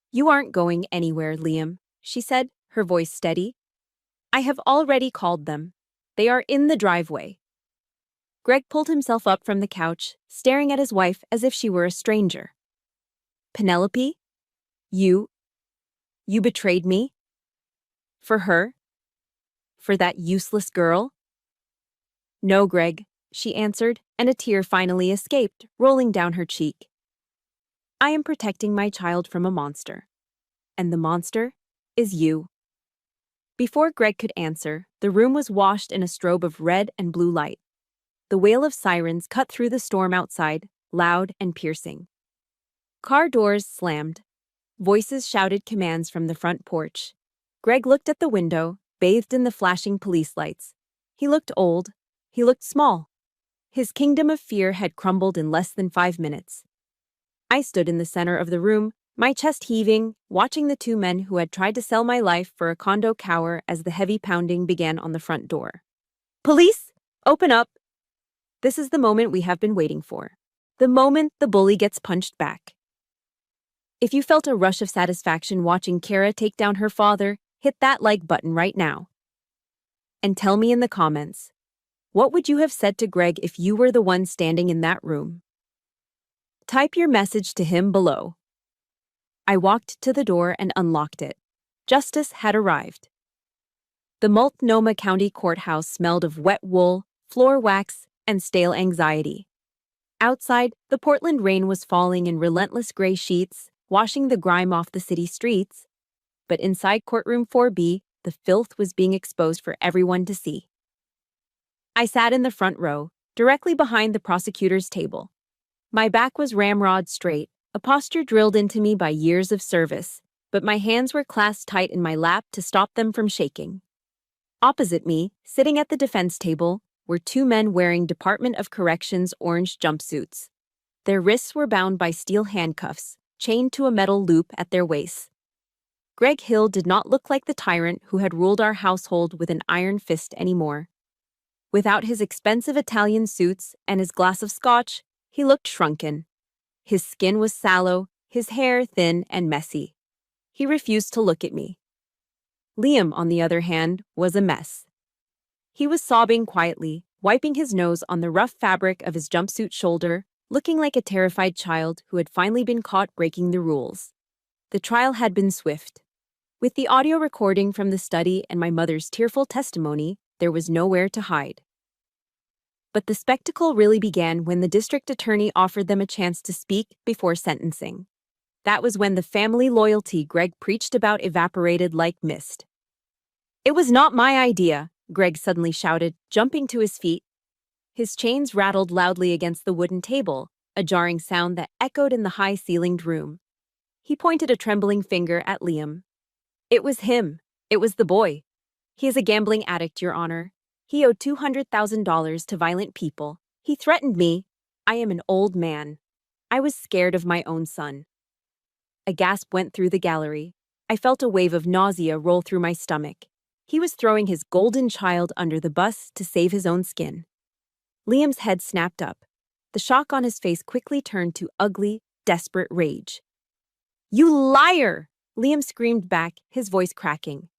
"You aren't going anywhere, Liam," she said, her voice steady. "I have already called them. They are in the driveway." Greg pulled himself up from the couch, staring at his wife as if she were a stranger. "Penelope? You betrayed me? For her? For that useless girl?" "No, Greg," she answered, and a tear finally escaped, rolling down her cheek. "I am protecting my child from a monster. And the monster is you." Before Greg could answer, the room was washed in a strobe of red and blue light. The wail of sirens cut through the storm outside, loud and piercing. Car doors slammed. Voices shouted commands from the front porch. Greg looked at the window, bathed in the flashing police lights. He looked old. He looked small. His kingdom of fear had crumbled in less than 5 minutes. I stood in the center of the room, my chest heaving, watching the two men who had tried to sell my life for a condo cower as the heavy pounding began on the front door. "Police! Open up!" This is the moment we have been waiting for. The moment the bully gets punched back. If you felt a rush of satisfaction watching Kara take down her father, hit that like button right now. And tell me in the comments, what would you have said to Greg if you were the one standing in that room? Type your message to him below. I walked to the door and unlocked it. Justice had arrived. The Multnomah County Courthouse smelled of wet wool, floor wax, and stale anxiety. Outside, the Portland rain was falling in relentless gray sheets, washing the grime off the city streets. But inside courtroom 4B, the filth was being exposed for everyone to see. I sat in the front row, directly behind the prosecutor's table. My back was ramrod straight, a posture drilled into me by years of service, but my hands were clasped tight in my lap to stop them from shaking. Opposite me, sitting at the defense table, were two men wearing Department of Corrections orange jumpsuits. Their wrists were bound by steel handcuffs, chained to a metal loop at their waists. Greg Hill did not look like the tyrant who had ruled our household with an iron fist anymore. Without his expensive Italian suits and his glass of scotch, he looked shrunken. His skin was sallow, his hair thin and messy. He refused to look at me. Liam, on the other hand, was a mess. He was sobbing quietly, wiping his nose on the rough fabric of his jumpsuit shoulder, looking like a terrified child who had finally been caught breaking the rules. The trial had been swift. With the audio recording from the study and my mother's tearful testimony, there was nowhere to hide. But the spectacle really began when the district attorney offered them a chance to speak before sentencing. That was when the family loyalty Greg preached about evaporated like mist. "It was not my idea," Greg suddenly shouted, jumping to his feet. His chains rattled loudly against the wooden table, a jarring sound that echoed in the high-ceilinged room. He pointed a trembling finger at Liam. "It was him. It was the boy. He is a gambling addict, Your Honor. He owed $200,000 to violent people. He threatened me. I am an old man. I was scared of my own son." A gasp went through the gallery. I felt a wave of nausea roll through my stomach. He was throwing his golden child under the bus to save his own skin. Liam's head snapped up. The shock on his face quickly turned to ugly, desperate rage. "You liar!" Liam screamed back, his voice cracking.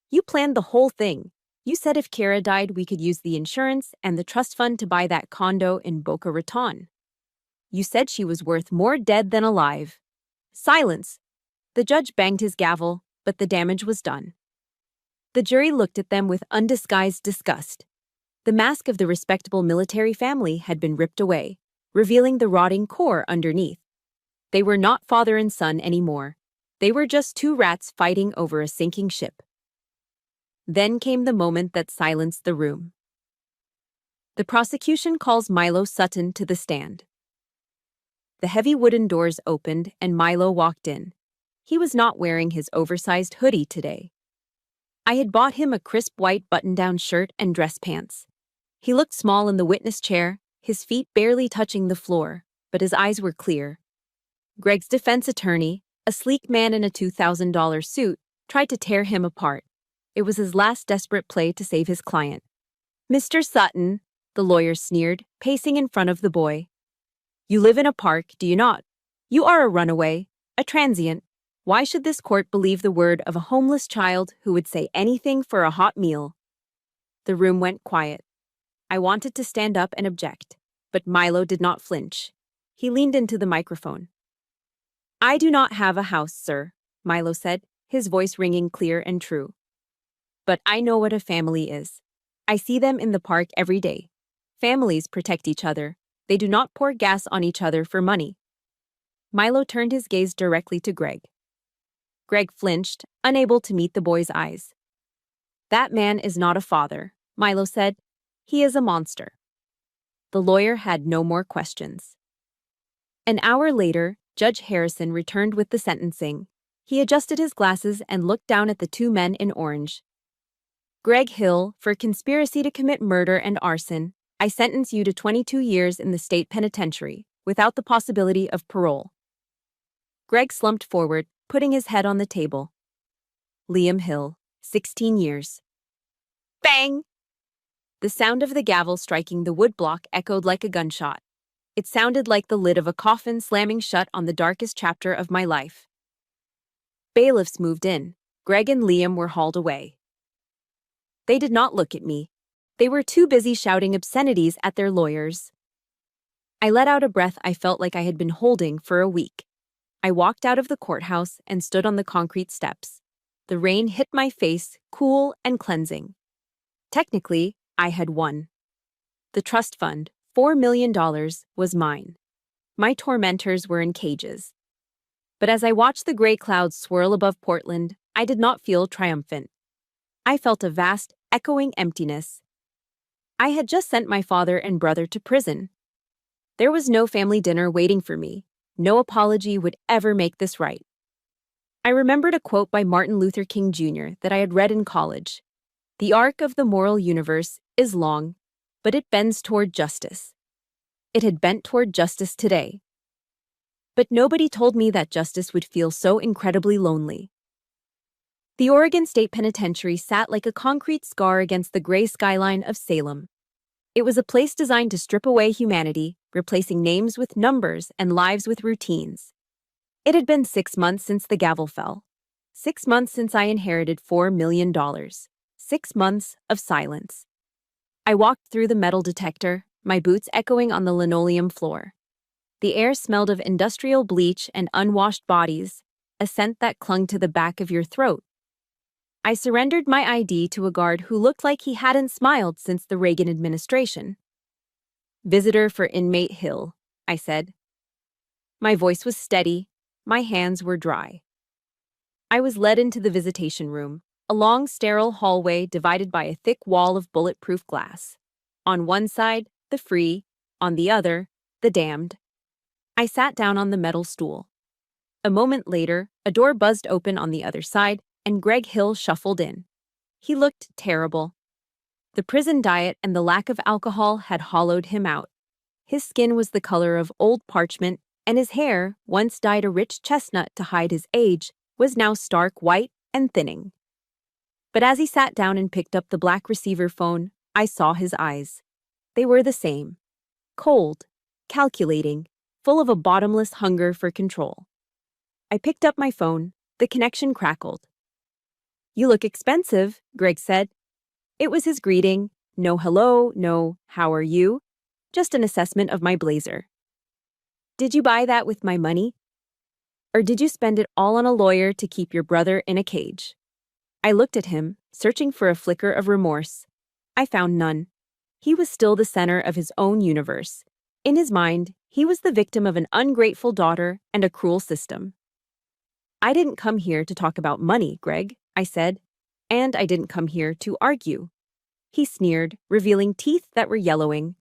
"You planned the whole thing. You said if Kara died, we could use the insurance and the trust fund to buy that condo in Boca Raton. You said she was worth more dead than alive." Silence! The judge banged his gavel, but the damage was done. The jury looked at them with undisguised disgust. The mask of the respectable military family had been ripped away, revealing the rotting core underneath. They were not father and son anymore. They were just two rats fighting over a sinking ship. Then came the moment that silenced the room. The prosecution calls Milo Sutton to the stand. The heavy wooden doors opened and Milo walked in. He was not wearing his oversized hoodie today. I had bought him a crisp white button-down shirt and dress pants. He looked small in the witness chair, his feet barely touching the floor, but his eyes were clear. Greg's defense attorney, a sleek man in a $2,000 suit, tried to tear him apart. It was his last desperate play to save his client. Mr. Sutton, the lawyer sneered, pacing in front of the boy. You live in a park, do you not? You are a runaway, a transient. Why should this court believe the word of a homeless child who would say anything for a hot meal? The room went quiet. I wanted to stand up and object, but Milo did not flinch. He leaned into the microphone. I do not have a house, sir, Milo said, his voice ringing clear and true. But I know what a family is. I see them in the park every day. Families protect each other. They do not pour gas on each other for money. Milo turned his gaze directly to Greg. Greg flinched, unable to meet the boy's eyes. That man is not a father, Milo said. He is a monster. The lawyer had no more questions. An hour later, Judge Harrison returned with the sentencing. He adjusted his glasses and looked down at the two men in orange. Greg Hill, for conspiracy to commit murder and arson, I sentence you to 22 years in the state penitentiary, without the possibility of parole. Greg slumped forward, putting his head on the table. Liam Hill, 16 years. Bang! The sound of the gavel striking the woodblock echoed like a gunshot. It sounded like the lid of a coffin slamming shut on the darkest chapter of my life. Bailiffs moved in. Greg and Liam were hauled away. They did not look at me. They were too busy shouting obscenities at their lawyers. I let out a breath I felt like I had been holding for a week. I walked out of the courthouse and stood on the concrete steps. The rain hit my face, cool and cleansing. Technically, I had won. The trust fund, $4 million, was mine. My tormentors were in cages. But as I watched the gray clouds swirl above Portland, I did not feel triumphant. I felt a vast, echoing emptiness. I had just sent my father and brother to prison. There was no family dinner waiting for me. No apology would ever make this right. I remembered a quote by Martin Luther King Jr. that I had read in college. The arc of the moral universe is long, but it bends toward justice. It had bent toward justice today. But nobody told me that justice would feel so incredibly lonely. The Oregon State Penitentiary sat like a concrete scar against the gray skyline of Salem. It was a place designed to strip away humanity, replacing names with numbers and lives with routines. It had been 6 months since the gavel fell. 6 months since I inherited $4 million. 6 months of silence. I walked through the metal detector, my boots echoing on the linoleum floor. The air smelled of industrial bleach and unwashed bodies, a scent that clung to the back of your throat. I surrendered my ID to a guard who looked like he hadn't smiled since the Reagan administration. Visitor for inmate Hill, I said. My voice was steady, my hands were dry. I was led into the visitation room, a long sterile hallway divided by a thick wall of bulletproof glass. On one side, the free, on the other, the damned. I sat down on the metal stool. A moment later, a door buzzed open on the other side, and Greg Hill shuffled in. He looked terrible. The prison diet and the lack of alcohol had hollowed him out. His skin was the color of old parchment, and his hair, once dyed a rich chestnut to hide his age, was now stark white and thinning. But as he sat down and picked up the black receiver phone, I saw his eyes. They were the same. Cold, calculating, full of a bottomless hunger for control. I picked up my phone. The connection crackled. You look expensive, Greg said. It was his greeting. No hello, no how are you? Just an assessment of my blazer. Did you buy that with my money? Or did you spend it all on a lawyer to keep your brother in a cage? I looked at him, searching for a flicker of remorse. I found none. He was still the center of his own universe. In his mind, he was the victim of an ungrateful daughter and a cruel system. I didn't come here to talk about money, Greg, I said, and I didn't come here to argue. He sneered, revealing teeth that were yellowing.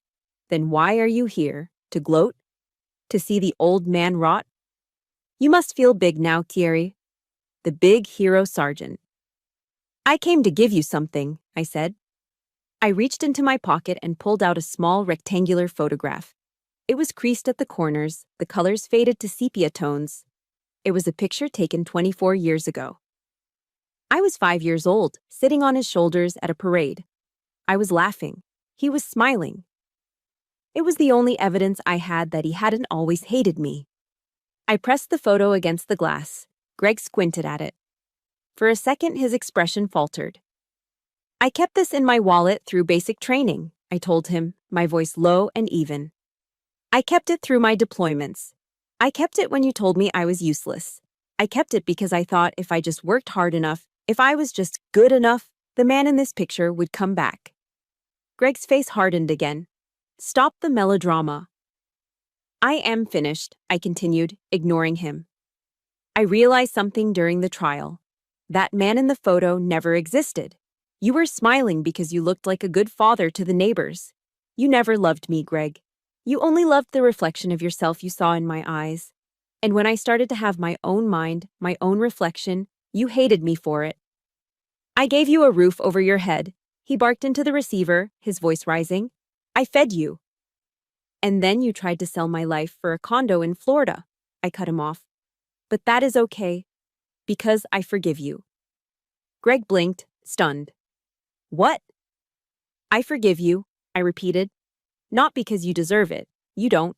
Then why are you here? To gloat? To see the old man rot? You must feel big now, Thierry. The big hero sergeant. I came to give you something, I said. I reached into my pocket and pulled out a small rectangular photograph. It was creased at the corners, the colors faded to sepia tones. It was a picture taken 24 years ago. I was 5 years old, sitting on his shoulders at a parade. I was laughing. He was smiling. It was the only evidence I had that he hadn't always hated me. I pressed the photo against the glass. Greg squinted at it. For a second, his expression faltered. I kept this in my wallet through basic training, I told him, my voice low and even. I kept it through my deployments. I kept it when you told me I was useless. I kept it because I thought if I just worked hard enough, if I was just good enough, the man in this picture would come back. Greg's face hardened again. Stop the melodrama. I am finished, I continued, ignoring him. I realized something during the trial. That man in the photo never existed. You were smiling because you looked like a good father to the neighbors. You never loved me, Greg. You only loved the reflection of yourself you saw in my eyes. And when I started to have my own mind, my own reflection, you hated me for it. I gave you a roof over your head. He barked into the receiver, his voice rising. I fed you. And then you tried to sell my life for a condo in Florida. I cut him off. But that is okay, because I forgive you. Greg blinked, stunned. What? I forgive you, I repeated. Not because you deserve it. You don't.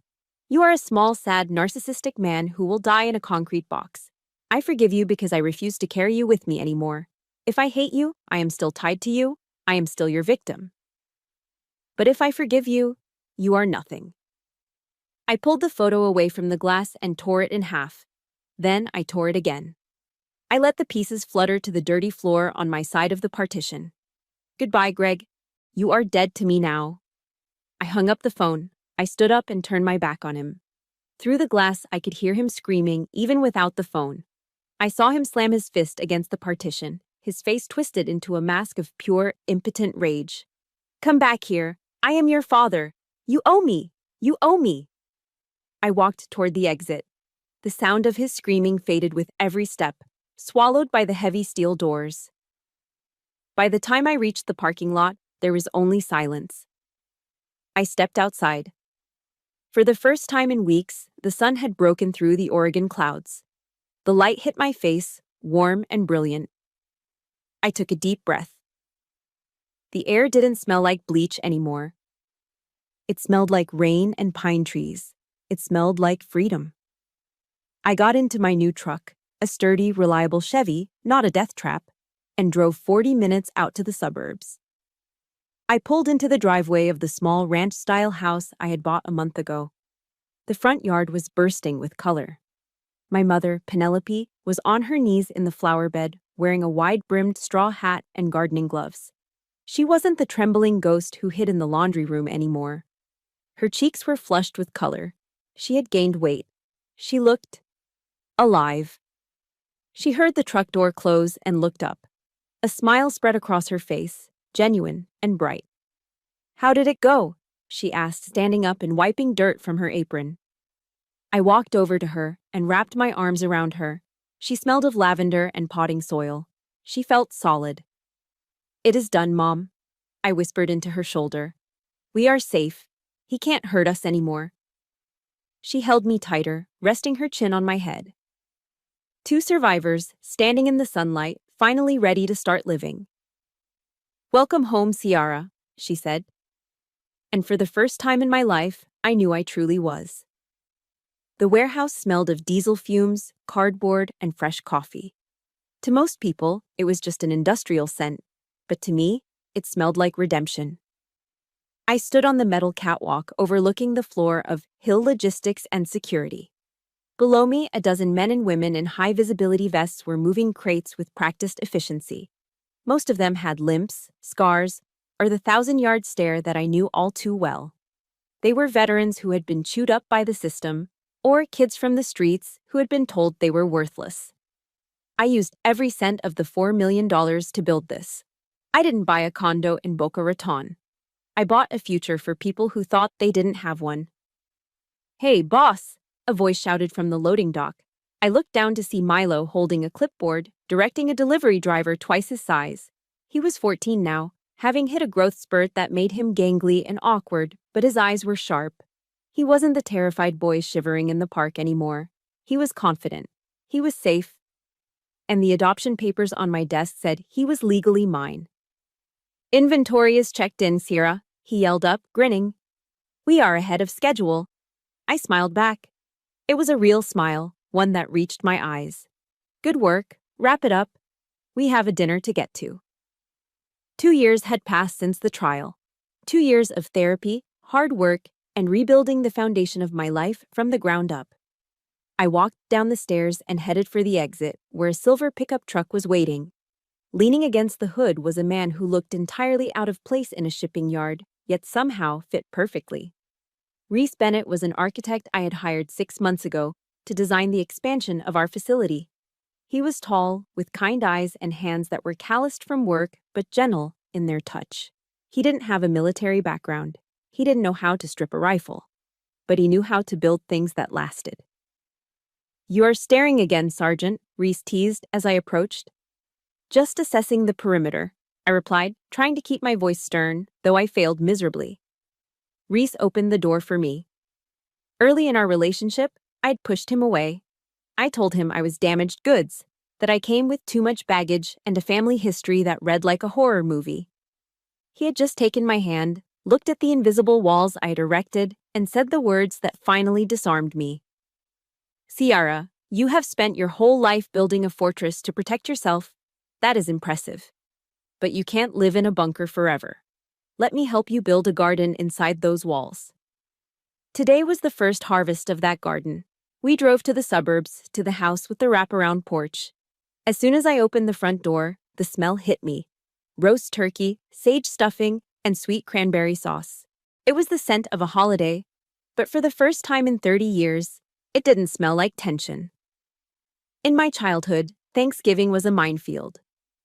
You are a small, sad, narcissistic man who will die in a concrete box. I forgive you because I refuse to carry you with me anymore. If I hate you, I am still tied to you. I am still your victim. But if I forgive you, you are nothing. I pulled the photo away from the glass and tore it in half. Then I tore it again. I let the pieces flutter to the dirty floor on my side of the partition. Goodbye, Greg. You are dead to me now. I hung up the phone. I stood up and turned my back on him. Through the glass, I could hear him screaming, even without the phone. I saw him slam his fist against the partition, his face twisted into a mask of pure, impotent rage. Come back here. I am your father. You owe me. You owe me. I walked toward the exit. The sound of his screaming faded with every step, swallowed by the heavy steel doors. By the time I reached the parking lot, there was only silence. I stepped outside. For the first time in weeks, the sun had broken through the Oregon clouds. The light hit my face, warm and brilliant. I took a deep breath. The air didn't smell like bleach anymore. It smelled like rain and pine trees. It smelled like freedom. I got into my new truck, a sturdy, reliable Chevy, not a death trap, and drove 40 minutes out to the suburbs. I pulled into the driveway of the small ranch-style house I had bought a month ago. The front yard was bursting with color. My mother, Penelope, was on her knees in the flower bed, wearing a wide-brimmed straw hat and gardening gloves. She wasn't the trembling ghost who hid in the laundry room anymore. Her cheeks were flushed with color. She had gained weight. She looked alive. She heard the truck door close and looked up. A smile spread across her face, genuine and bright. How did it go? She asked, standing up and wiping dirt from her apron. I walked over to her and wrapped my arms around her. She smelled of lavender and potting soil. She felt solid. It is done, Mom, I whispered into her shoulder. We are safe. He can't hurt us anymore. She held me tighter, resting her chin on my head. Two survivors, standing in the sunlight, finally ready to start living. Welcome home, Ciara, she said. And for the first time in my life, I knew I truly was. The warehouse smelled of diesel fumes, cardboard, and fresh coffee. To most people, it was just an industrial scent, but to me, it smelled like redemption. I stood on the metal catwalk overlooking the floor of Hill Logistics and Security. Below me, a dozen men and women in high-visibility vests were moving crates with practiced efficiency. Most of them had limps, scars, or the 1,000-yard stare that I knew all too well. They were veterans who had been chewed up by the system, or kids from the streets who had been told they were worthless. I used every cent of the $4 million to build this. I didn't buy a condo in Boca Raton. I bought a future for people who thought they didn't have one. Hey, boss, a voice shouted from the loading dock. I looked down to see Milo holding a clipboard, directing a delivery driver twice his size. He was 14 now, having hit a growth spurt that made him gangly and awkward, but his eyes were sharp. He wasn't the terrified boy shivering in the park anymore. He was confident. He was safe. And the adoption papers on my desk said he was legally mine. Inventory is checked in, Ciara, he yelled up, grinning. We are ahead of schedule. I smiled back. It was a real smile, one that reached my eyes. Good work, wrap it up. We have a dinner to get to. 2 years had passed since the trial. 2 years of therapy, hard work, and rebuilding the foundation of my life from the ground up. I walked down the stairs and headed for the exit, where a silver pickup truck was waiting. Leaning against the hood was a man who looked entirely out of place in a shipping yard, yet somehow fit perfectly. Reese Bennett was an architect I had hired 6 months ago to design the expansion of our facility. He was tall, with kind eyes and hands that were calloused from work but gentle in their touch. He didn't have a military background. He didn't know how to strip a rifle. But he knew how to build things that lasted. You are staring again, Sergeant, Reese teased as I approached. Just assessing the perimeter, I replied, trying to keep my voice stern, though I failed miserably. Reese opened the door for me. Early in our relationship, I'd pushed him away. I told him I was damaged goods, that I came with too much baggage and a family history that read like a horror movie. He had just taken my hand, looked at the invisible walls I had erected, and said the words that finally disarmed me. Ciara, you have spent your whole life building a fortress to protect yourself. That is impressive. But you can't live in a bunker forever. Let me help you build a garden inside those walls. Today was the first harvest of that garden. We drove to the suburbs, to the house with the wraparound porch. As soon as I opened the front door, the smell hit me. Roast turkey, sage stuffing, and sweet cranberry sauce. It was the scent of a holiday, but for the first time in 30 years, it didn't smell like tension. In my childhood, Thanksgiving was a minefield.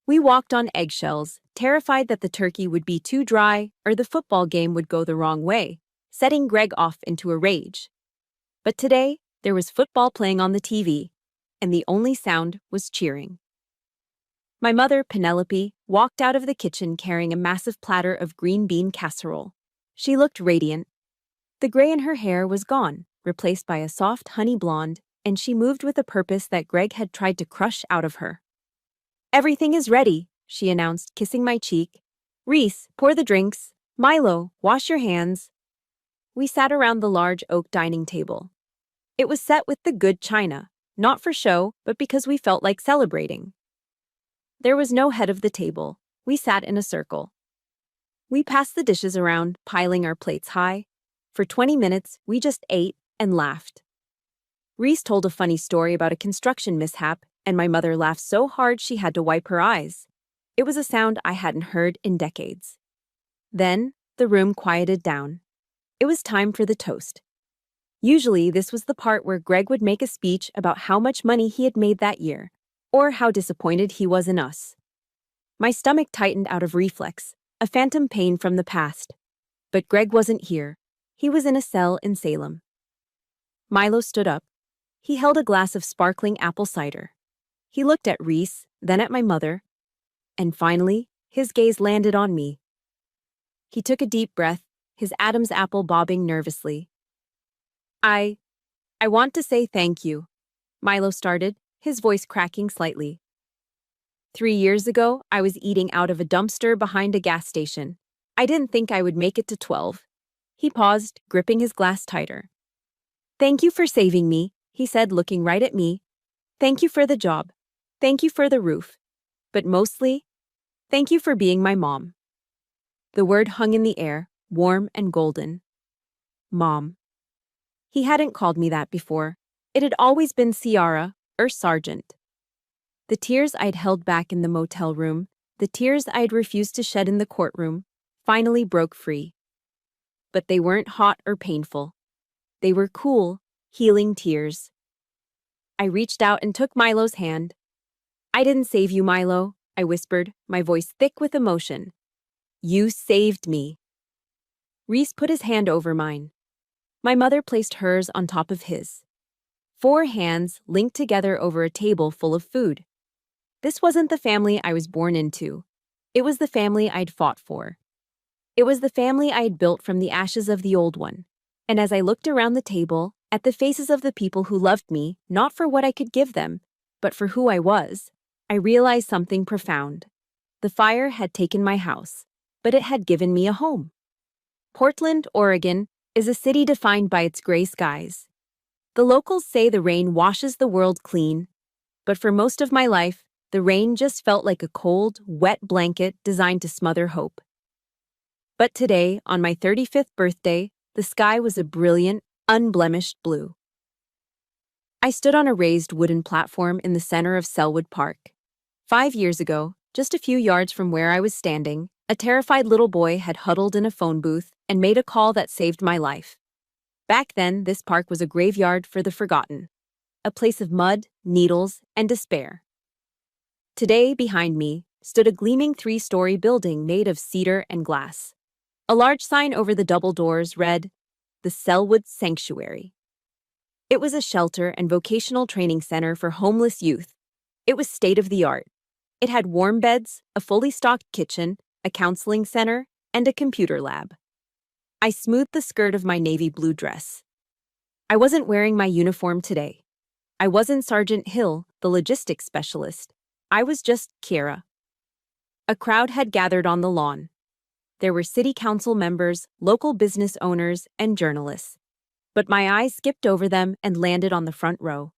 We walked on eggshells, terrified that the turkey would be too dry or the football game would go the wrong way, setting Greg off into a rage. But today, there was football playing on the TV, and the only sound was cheering. My mother, Penelope, walked out of the kitchen carrying a massive platter of green bean casserole. She looked radiant. The gray in her hair was gone, replaced by a soft honey blonde, and she moved with a purpose that Greg had tried to crush out of her. Everything is ready, she announced, kissing my cheek. Reese, pour the drinks. Milo, wash your hands. We sat around the large oak dining table. It was set with the good china, not for show, but because we felt like celebrating. There was no head of the table. We sat in a circle. We passed the dishes around, piling our plates high. For 20 minutes, we just ate and laughed. Reese told a funny story about a construction mishap, and my mother laughed so hard she had to wipe her eyes. It was a sound I hadn't heard in decades. Then, the room quieted down. It was time for the toast. Usually, this was the part where Greg would make a speech about how much money he had made that year, or how disappointed he was in us. My stomach tightened out of reflex, a phantom pain from the past. But Greg wasn't here. He was in a cell in Salem. Milo stood up. He held a glass of sparkling apple cider. He looked at Reese, then at my mother, and finally, his gaze landed on me. He took a deep breath, his Adam's apple bobbing nervously. I want to say thank you, Milo started, his voice cracking slightly. 3 years ago, I was eating out of a dumpster behind a gas station. I didn't think I would make it to 12. He paused, gripping his glass tighter. Thank you for saving me, he said, looking right at me. Thank you for the job. Thank you for the roof. But mostly, thank you for being my mom. The word hung in the air, warm and golden. Mom. He hadn't called me that before. It had always been Ciara, or Sergeant. The tears I'd held back in the motel room, the tears I'd refused to shed in the courtroom, finally broke free. But they weren't hot or painful. They were cool, healing tears. I reached out and took Milo's hand. I didn't save you, Milo, I whispered, my voice thick with emotion. You saved me. Reese put his hand over mine. My mother placed hers on top of his. 4 hands linked together over a table full of food. This wasn't the family I was born into. It was the family I'd fought for. It was the family I had built from the ashes of the old one. And as I looked around the table, at the faces of the people who loved me, not for what I could give them, but for who I was, I realized something profound. The fire had taken my house, but it had given me a home. Portland, Oregon, is a city defined by its gray skies. The locals say the rain washes the world clean, but for most of my life, the rain just felt like a cold, wet blanket designed to smother hope. But today, on my 35th birthday, the sky was a brilliant, unblemished blue. I stood on a raised wooden platform in the center of Selwood Park. 5 years ago, just a few yards from where I was standing, a terrified little boy had huddled in a phone booth and made a call that saved my life. Back then, this park was a graveyard for the forgotten, a place of mud, needles, and despair. Today, behind me, stood a gleaming 3-story building made of cedar and glass. A large sign over the double doors read, "The Selwood Sanctuary." It was a shelter and vocational training center for homeless youth. It was state-of-the-art. It had warm beds, a fully stocked kitchen, a counseling center, and a computer lab. I smoothed the skirt of my navy blue dress. I wasn't wearing my uniform today. I wasn't Sergeant Hill, the logistics specialist. I was just Kiera. A crowd had gathered on the lawn. There were city council members, local business owners, and journalists. But my eyes skipped over them and landed on the front row.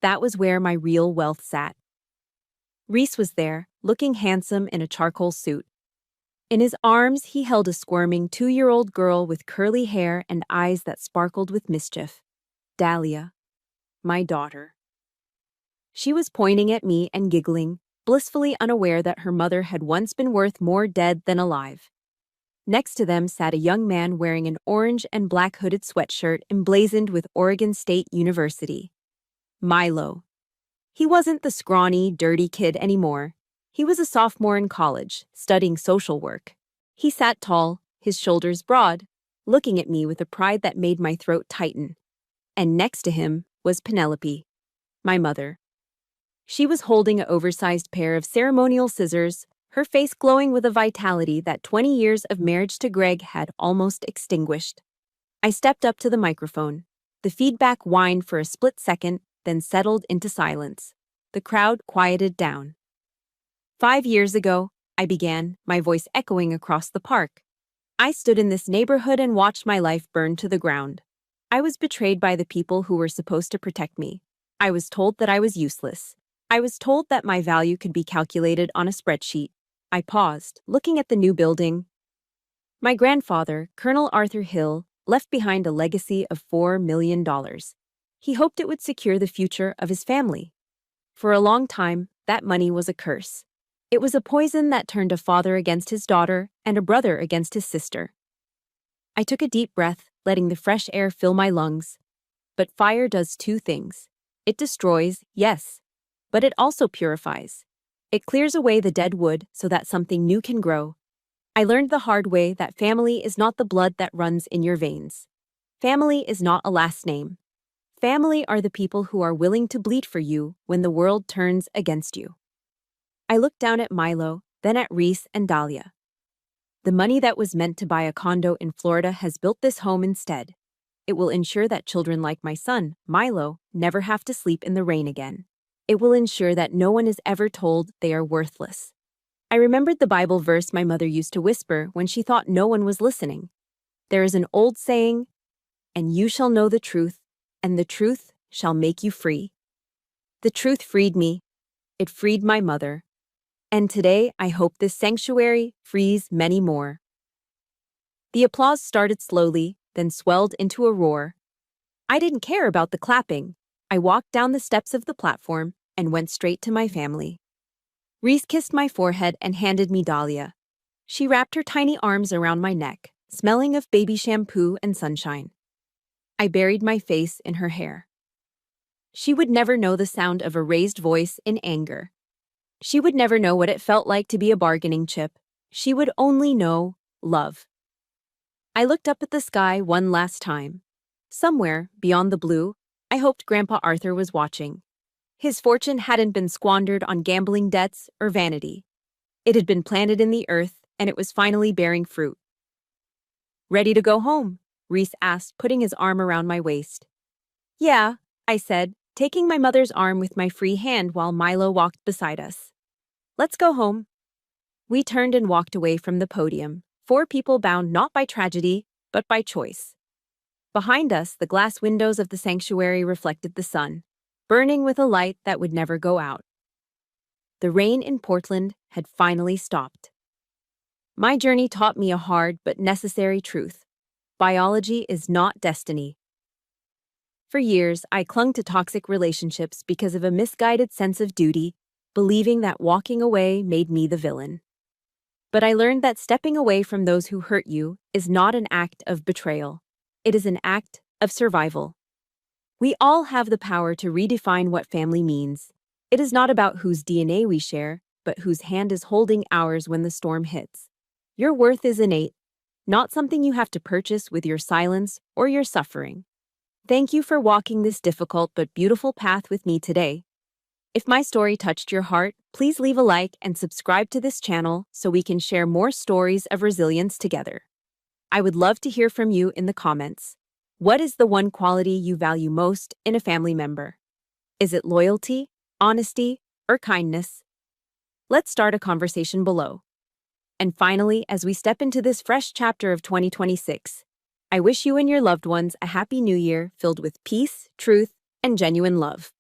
That was where my real wealth sat. Reese was there, looking handsome in a charcoal suit. In his arms, he held a squirming 2-year-old girl with curly hair and eyes that sparkled with mischief. Dahlia, my daughter. She was pointing at me and giggling, blissfully unaware that her mother had once been worth more dead than alive. Next to them sat a young man wearing an orange and black hooded sweatshirt emblazoned with Oregon State University. Milo. He wasn't the scrawny, dirty kid anymore. He was a sophomore in college, studying social work. He sat tall, his shoulders broad, looking at me with a pride that made my throat tighten. And next to him was Penelope, my mother. She was holding an oversized pair of ceremonial scissors, her face glowing with a vitality that 20 years of marriage to Greg had almost extinguished. I stepped up to the microphone. The feedback whined for a split second, then settled into silence. The crowd quieted down. 5 years ago, I began, my voice echoing across the park. I stood in this neighborhood and watched my life burn to the ground. I was betrayed by the people who were supposed to protect me. I was told that I was useless. I was told that my value could be calculated on a spreadsheet. I paused, looking at the new building. My grandfather, Colonel Arthur Hill, left behind a legacy of $4 million. He hoped it would secure the future of his family. For a long time, that money was a curse. It was a poison that turned a father against his daughter and a brother against his sister. I took a deep breath, letting the fresh air fill my lungs. But fire does 2 things. It destroys, yes, but it also purifies. It clears away the dead wood so that something new can grow. I learned the hard way that family is not the blood that runs in your veins. Family is not a last name. Family are the people who are willing to bleed for you when the world turns against you. I looked down at Milo, then at Reese and Dahlia. The money that was meant to buy a condo in Florida has built this home instead. It will ensure that children like my son, Milo, never have to sleep in the rain again. It will ensure that no one is ever told they are worthless. I remembered the Bible verse my mother used to whisper when she thought no one was listening. There is an old saying, "And you shall know the truth, and the truth shall make you free." The truth freed me. It freed my mother. And today, I hope this sanctuary frees many more. The applause started slowly, then swelled into a roar. I didn't care about the clapping. I walked down the steps of the platform and went straight to my family. Reese kissed my forehead and handed me Dahlia. She wrapped her tiny arms around my neck, smelling of baby shampoo and sunshine. I buried my face in her hair. She would never know the sound of a raised voice in anger. She would never know what it felt like to be a bargaining chip. She would only know love. I looked up at the sky one last time. Somewhere, beyond the blue, I hoped Grandpa Arthur was watching. His fortune hadn't been squandered on gambling debts or vanity. It had been planted in the earth, and it was finally bearing fruit. "Ready to go home?" Reese asked, putting his arm around my waist. "Yeah," I said, taking my mother's arm with my free hand while Milo walked beside us. "Let's go home." We turned and walked away from the podium, 4 people bound not by tragedy, but by choice. Behind us, the glass windows of the sanctuary reflected the sun, burning with a light that would never go out. The rain in Portland had finally stopped. My journey taught me a hard but necessary truth. Biology is not destiny. For years, I clung to toxic relationships because of a misguided sense of duty, believing that walking away made me the villain. But I learned that stepping away from those who hurt you is not an act of betrayal. It is an act of survival. We all have the power to redefine what family means. It is not about whose DNA we share, but whose hand is holding ours when the storm hits. Your worth is innate, not something you have to purchase with your silence or your suffering. Thank you for walking this difficult but beautiful path with me today. If my story touched your heart, please leave a like and subscribe to this channel so we can share more stories of resilience together. I would love to hear from you in the comments. What is the one quality you value most in a family member? Is it loyalty, honesty, or kindness? Let's start a conversation below. And finally, as we step into this fresh chapter of 2026, I wish you and your loved ones a happy new year filled with peace, truth, and genuine love.